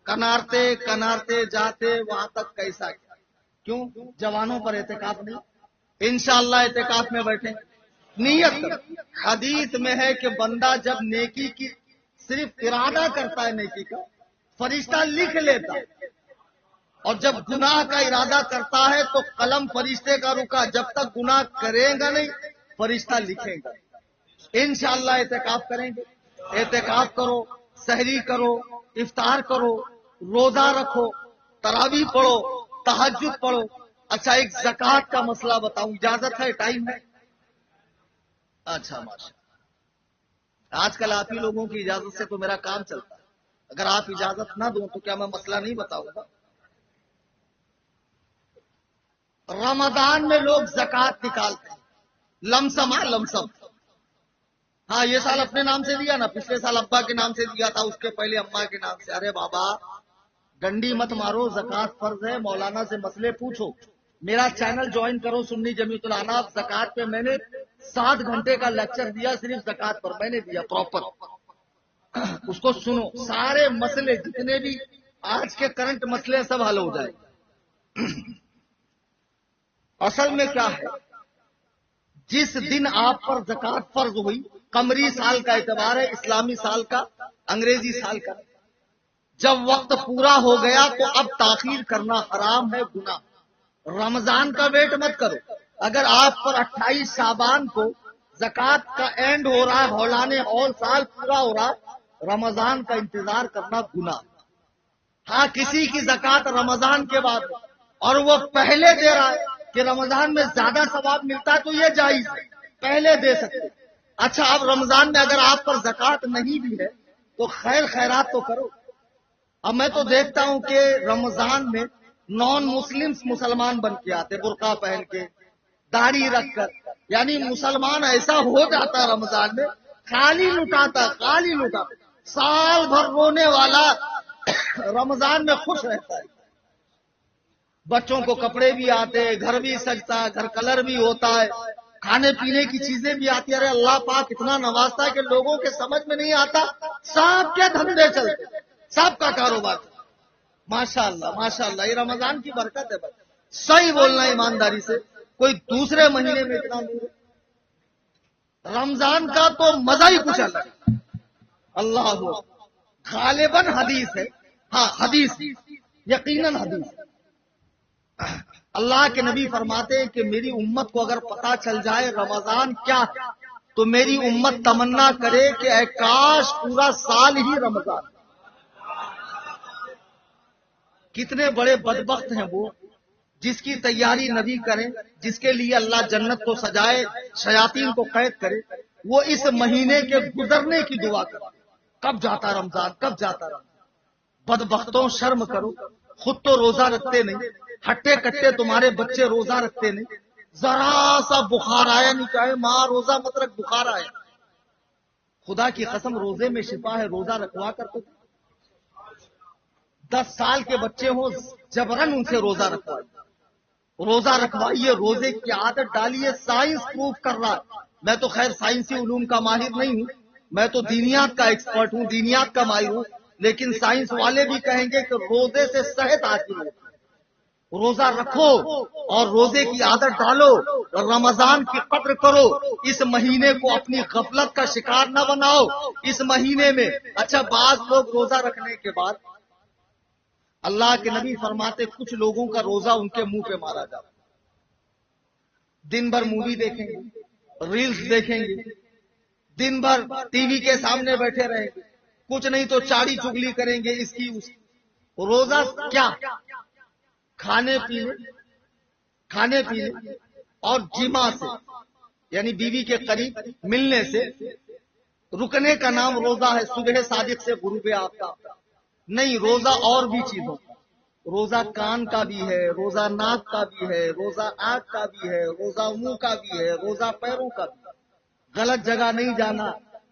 کنارتے کنارتے جاتے وہاں تک. کیسا کیوں؟ جوانوں پر اعتکاف نہیں. انشاءاللہ اعتکاف میں بیٹھیں. نیت حدیث میں ہے کہ بندہ جب نیکی کی صرف ارادہ کرتا ہے، نیکی کا فرشتہ لکھ لیتا ہے، اور جب گناہ کا ارادہ کرتا ہے تو قلم فرشتے کا رکا. جب تک گناہ کرے گا نہیں فرشتہ لکھے گا. انشاءاللہ اعتکاف کریں گے. اعتکاف کرو، سحری کرو، افطار کرو، روزہ رکھو، تراویح پڑھو، تہجد پڑھو. اچھا ایک زکوٰۃ کا مسئلہ بتاؤں، اجازت ہے؟ ٹائم ہے؟ اچھا ماشاء. آج کل آپ ہی لوگوں کی اجازت سے تو میرا کام چلتا ہے. اگر آپ اجازت نہ دو تو کیا میں مسئلہ نہیں بتاؤں گا؟ رمضان میں لوگ زکوٰۃ نکالتے ہیں، لمسم. لمسم ہاں یہ سال اپنے نام سے دیا نا، پچھلے سال ابا کے نام سے دیا تھا، اس کے پہلے اماں کے نام سے. ارے بابا ڈنڈی مت مارو، زکوٰۃ فرض ہے. مولانا سے مسئلے پوچھو. میرا چینل جوائن کرو، سنی جمیعت الاناف. زکوٰۃ پہ میں نے 7 گھنٹے کا لیکچر دیا، صرف زکوٰۃ پر میں نے دیا پراپر. اس کو سنو، سارے مسئلے جتنے بھی آج کے کرنٹ مسئلے سب حل ہو جائے. اصل میں کیا ہے، جس دن آپ پر زکوٰۃ فرض ہوئی، قمری سال کا اعتبار ہے، اسلامی سال کا، انگریزی سال کا. جب وقت پورا ہو گیا تو اب تاخیر کرنا حرام ہے، گناہ. رمضان کا ویٹ مت کرو. اگر آپ پر 28 شعبان کو زکوٰۃ کا اینڈ ہو رہا ہے، ہولانِ ہول سال پورا ہو رہا ہے، رمضان کا انتظار کرنا گناہ. ہاں کسی کی زکوٰۃ رمضان کے بعد اور وہ پہلے دے رہا ہے کہ رمضان میں زیادہ ثواب ملتا ہے تو یہ جائز ہے، پہلے دے سکتے. اچھا اب رمضان میں اگر آپ پر زکوٰۃ نہیں بھی ہے تو خیر خیرات تو کرو. اب میں تو دیکھتا ہوں کہ رمضان میں نان مسلم مسلمان بن کے آتے، برقع پہن کے، داڑھی رکھ کر. یعنی مسلمان ایسا ہو جاتا رمضان میں، خالی لٹاتا، خالی لٹاتا. سال بھر رونے والا رمضان میں خوش رہتا ہے. بچوں کو کپڑے بھی آتے، گھر بھی سجتا ہے، گھر کلر بھی ہوتا ہے، کھانے پینے کی چیزیں بھی آتی. ارے اللہ پاک اتنا نوازتا ہے کہ لوگوں کے سمجھ میں نہیں آتا. سب کے دھندے چلتے، سب کا کاروبار. ماشاء اللہ ماشاء اللہ، یہ رمضان کی برکت ہے. بھائی صحیح بولنا ایمانداری سے، کوئی دوسرے مہینے میں اتنا نہیں ہے. رمضان کا تو مزہ ہی کچھ الگ. اللہ غالباً حدیث ہے، ہاں حدیث، یقیناً حدیث. اللہ کے نبی فرماتے ہیں کہ میری امت کو اگر پتا چل جائے رمضان کیا ہے تو میری امت تمنا کرے کہ اے کاش پورا سال ہی رمضان. کتنے بڑے بدبخت ہیں وہ جس کی تیاری نبی کریں، جس کے لیے اللہ جنت کو سجائے، شیاطین کو قید کرے، وہ اس مہینے کے گزرنے کی دعا کرے. کب جاتا رمضان، کب جاتا رمضان. بدبختوں شرم کرو. خود تو روزہ رکھتے نہیں، ہٹے کٹے تمہارے بچے روزہ رکھتے نہیں، ذرا سا بخار آیا نہیں چاہے ماں روزہ مت رکھ، بخار آیا، خدا کی قسم روزے میں شفا ہے، روزہ رکھوا کر تو 10 سال کے بچے ہوں جبرن ان سے روزہ رکھوائیے، روزہ رکھوائیے، روزے کی عادت ڈالیے، سائنس پروف کر رہا ہے۔ میں تو خیر سائنسی علوم کا ماہر نہیں ہوں، میں تو دینیات کا ایکسپرٹ ہوں، دینیات کا ماہر ہوں، لیکن سائنس والے بھی کہیں گے کہ روزے سے صحت حاصل ہوتی ہے۔ روزہ رکھو اور روزے کی عادت ڈالو، رمضان کی قدر کرو، اس مہینے کو اپنی غفلت کا شکار نہ بناؤ۔ اس مہینے میں اچھا بعض لوگ روزہ رکھنے کے بعد، اللہ کے نبی فرماتے کچھ لوگوں کا روزہ ان کے منہ پہ مارا جاتا، دن بھر مووی دیکھیں گے، ریلز دیکھیں گے، دن بھر ٹی وی کے سامنے بیٹھے رہیں گے، کچھ نہیں تو چاڑی چگلی کریں گے اس کی اس کی۔ روزہ کیا؟ کھانے پینے اور جمع سے، یعنی بیوی کے قریب ملنے سے رکنے کا نام روزہ ہے۔ صبح صادق سے غروب آفتاب نہیں، روزہ اور بھی چیزوں کا، روزہ کان کا بھی ہے، روزہ ناک کا بھی ہے، روزہ آنکھ کا بھی ہے، روزہ منہ کا بھی ہے، روزہ پیروں کا بھی ہے۔ غلط جگہ نہیں جانا،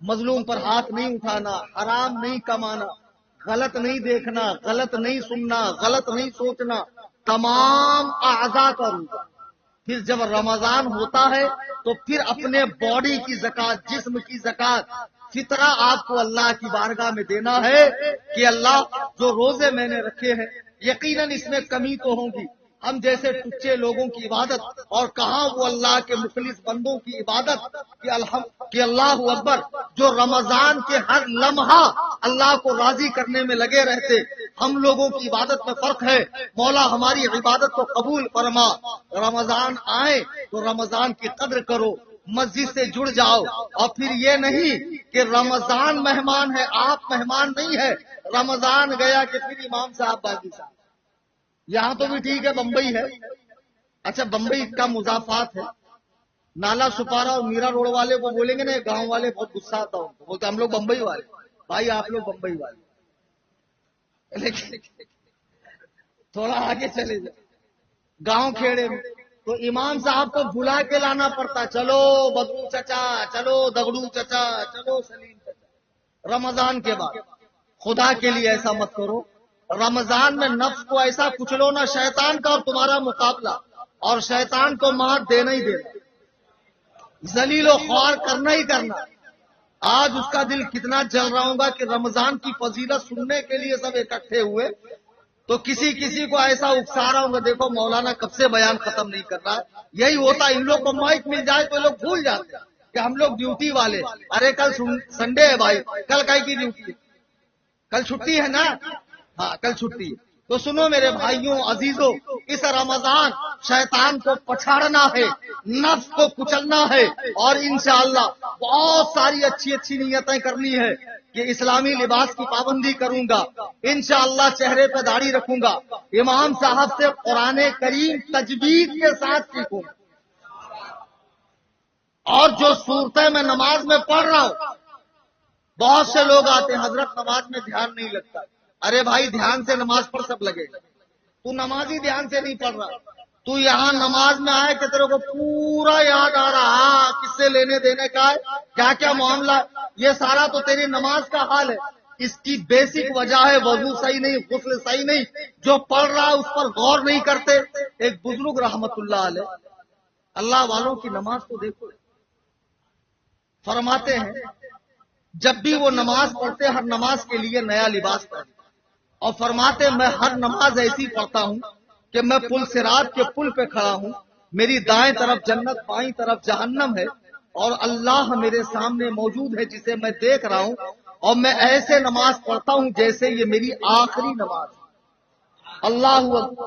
مظلوم پر ہاتھ نہیں اٹھانا، حرام نہیں کمانا، غلط نہیں دیکھنا، غلط نہیں سننا، غلط نہیں سوچنا، تمام اعضاء کا روزہ۔ پھر جب رمضان ہوتا ہے تو پھر اپنے باڈی کی زکات، جسم کی زکات، فطرہ آپ کو اللہ کی بارگاہ میں دینا ہے کہ اللہ جو روزے میں نے رکھے ہیں یقیناً اس میں کمی تو ہوگی، ہم جیسے ٹچے لوگوں کی عبادت اور کہاں وہ اللہ کے مخلص بندوں کی عبادت کہ اللہ اکبر، جو رمضان کے ہر لمحہ اللہ کو راضی کرنے میں لگے رہتے، ہم لوگوں کی عبادت میں فرق ہے۔ مولا ہماری عبادت کو قبول فرما، رمضان آئے تو رمضان کی قدر کرو، مسجد سے جڑ جاؤ، اور پھر یہ نہیں کہ رمضان مہمان ہے، آپ مہمان نہیں ہے، رمضان گیا کہ پھر امام صاحب باقی صاحب۔ یہاں تو بھی ٹھیک ہے، بمبئی ہے، اچھا بمبئی کا مضافات ہے، نالا سپارا اور میرا روڈ والے کو بولیں گے نا، گاؤں والے بہت غصہ آتا ہوں، بولتے ہم لوگ بمبئی والے، بھائی آپ لوگ بمبئی والے، لیکن تھوڑا آگے چلے جائیں گاؤں کھیڑے میں تو امام صاحب کو بلا کے لانا پڑتا، چلو بدرو چچا، چلو دگڑو چچا، چلو سلیم چچا۔ رمضان کے بعد خدا کے لیے ایسا مت کرو، رمضان میں نفس کو ایسا کچلو نہ، شیطان کا اور تمہارا مقابلہ، اور شیطان کو مار دینا ہی دینا، ذلیل و خوار کرنا ہی کرنا۔ آج اس کا دل کتنا جل رہا ہوگا کہ رمضان کی فضیلت سننے کے لیے سب اکٹھے ہوئے، تو کسی کو ایسا اکسا رہا ہوں گا، دیکھو مولانا کب سے بیان ختم نہیں کر رہا۔ یہی ہوتا، ان لوگ کو مائک مل جائے تو لوگ بھول جاتے ہیں کہ ہم لوگ ڈیوٹی والے، ارے کل سنڈے ہے بھائی، کل کائی کی ڈیوٹی ہے؟ کل چھٹی ہے نا؟ ہاں کل چھٹی ہے۔ تو سنو میرے بھائیوں عزیزوں، اس رمضان شیطان کو پچھاڑنا ہے، نفس کو کچلنا ہے، اور انشاءاللہ بہت ساری اچھی نیتیں کرنی ہے کہ اسلامی لباس کی پابندی کروں گا، انشاءاللہ چہرے پہ داڑھی رکھوں گا، امام صاحب سے قرآن کریم تجوید کے ساتھ سیکھوں گا، اور جو صورتیں میں نماز میں پڑھ رہا ہوں، بہت سے لوگ آتے ہیں حضرت نماز میں دھیان نہیں لگتا، ارے بھائی دھیان سے نماز پڑھ سب لگے گا، تو نماز ہی دھیان سے نہیں پڑھ رہا، تو یہاں نماز میں آئے کہ تیرے کو پورا یاد آ رہا، ہاں کس سے لینے دینے کا ہے، کیا کیا معاملہ، یہ سارا تو تیری نماز کا حال ہے۔ اس کی بیسک وجہ ہے وضو صحیح نہیں، غسل صحیح نہیں، جو پڑھ رہا اس پر غور نہیں کرتے۔ ایک بزرگ رحمت اللہ علیہ، اللہ والوں کی نماز کو دیکھو، فرماتے ہیں جب بھی وہ نماز پڑھتے ہر نماز کے لیے نیا لباس پہنتے، اور فرماتے میں ہر نماز ایسی پڑھتا ہوں کہ میں پل صراط کے پل پہ کھڑا ہوں، میری دائیں طرف جنت، بائیں طرف جہنم ہے، اور اللہ میرے سامنے موجود ہے جسے میں دیکھ رہا ہوں، اور میں ایسے نماز پڑھتا ہوں جیسے یہ میری آخری نماز ہے۔ اللہ اکبر۔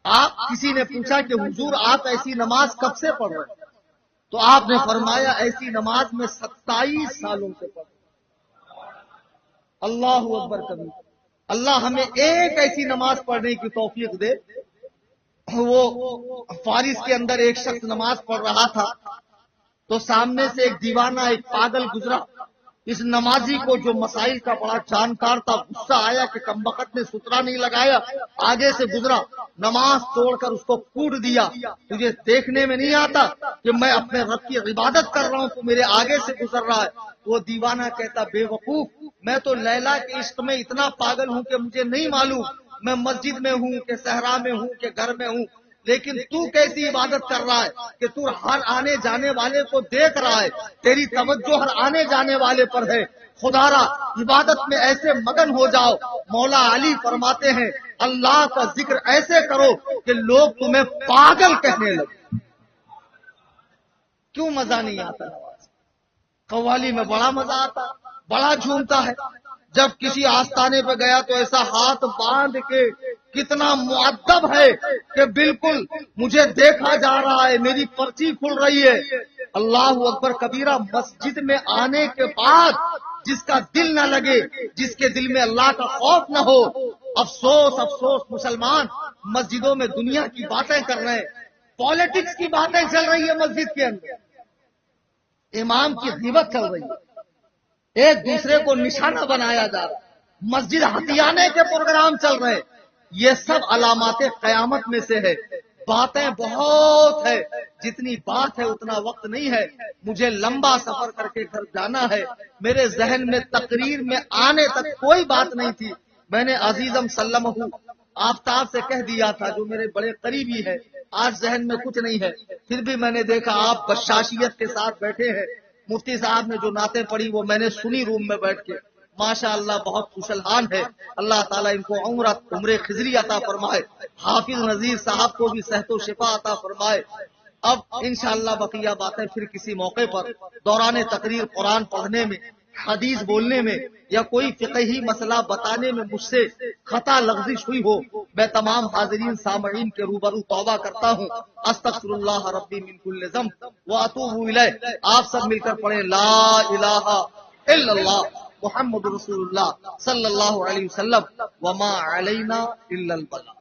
آپ کسی نے پوچھا کہ حضور آپ ایسی نماز کب سے پڑھ رہے ہیں؟ تو آپ نے فرمایا ایسی نماز میں 27 سالوں سے پڑھ۔ اللہ اکبر کبھی، اللہ ہمیں ایک ایسی نماز پڑھنے کی توفیق دے۔ وہ فارس کے اندر ایک شخص نماز پڑھ رہا تھا، تو سامنے سے ایک دیوانہ، ایک پاگل گزرا، اس نمازی کو جو مسائل کا بڑا جانکار تھا، غصہ آیا کہ کمبخت نے سترا نہیں لگایا، آگے سے گزرا، نماز توڑ کر اس کو کوٹ دیا، تجھے دیکھنے میں نہیں آتا کہ میں اپنے رب کی عبادت کر رہا ہوں، تو میرے آگے سے گزر رہا ہے۔ وہ دیوانہ کہتا بے وقوف، میں تو لیلا کے عشق میں اتنا پاگل ہوں کہ مجھے نہیں معلوم میں مسجد میں ہوں کہ صحرا میں ہوں کہ گھر میں ہوں، لیکن تو کیسی عبادت کر رہا ہے کہ تو ہر آنے جانے والے کو دیکھ رہا ہے، تیری توجہ ہر آنے جانے والے پر ہے، خدا را عبادت میں ایسے مگن ہو جاؤ۔ مولا علی فرماتے ہیں اللہ کا ذکر ایسے کرو کہ لوگ تمہیں پاگل کہنے لگے۔ کیوں مزہ نہیں آتا؟ قوالی میں بڑا مزہ آتا، بڑا جھومتا ہے۔ جب کسی آستانے پہ گیا تو ایسا ہاتھ باندھ کے کتنا مؤدب ہے کہ بالکل مجھے دیکھا جا رہا ہے، میری پرچی کھل رہی ہے۔ اللہ اکبر کبیرہ، مسجد میں آنے کے بعد جس کا دل نہ لگے، جس کے دل میں اللہ کا خوف نہ ہو، افسوس افسوس مسلمان مسجدوں میں دنیا کی باتیں کر رہے ہیں، پالیٹکس کی باتیں چل رہی ہے مسجد کے اندر، امام کی غیبت چل رہی ہے، ایک دوسرے کو نشانہ بنایا جا رہا ہے، مسجد ہتھیانے کے پروگرام چل رہے ہیں۔ یہ سب علامات قیامت میں سے ہے۔ باتیں بہت ہے، جتنی بات ہے اتنا وقت نہیں ہے، مجھے لمبا سفر کر کے گھر جانا ہے۔ میرے ذہن میں تقریر میں آنے تک کوئی بات نہیں تھی، میں نے عزیزم سلمہ آفتاب سے کہہ دیا تھا جو میرے بڑے قریبی ہے، آج ذہن میں کچھ نہیں ہے، پھر بھی میں نے دیکھا آپ بشاشیت کے ساتھ بیٹھے ہیں۔ مفتی صاحب نے جو نعتیں پڑھی وہ میں نے سنی روم میں بیٹھ کے، ماشاء اللہ بہت خوشحال ہے۔ اللہ تعالیٰ ان کو عمر خضری عطا فرمائے، حافظ نذیر صاحب کو بھی صحت و شفا عطا فرمائے۔ اب انشاءاللہ بقیہ باتیں پھر کسی موقع پر دوران تقریر قرآن پڑھنے میں، حدیث بولنے میں یا کوئی فقہی مسئلہ بتانے میں مجھ سے خطا لغزش ہوئی ہو، میں تمام حاضرین سامعین کے روبرو توبہ کرتا ہوں۔ استغفر اللہ ربی من کل ذنب واتوب الیہ۔ آپ سب مل کر پڑھیں لا الہ الا اللہ محمد رسول اللہ صلی اللہ علیہ وسلم، وما علینا الا البلاغ۔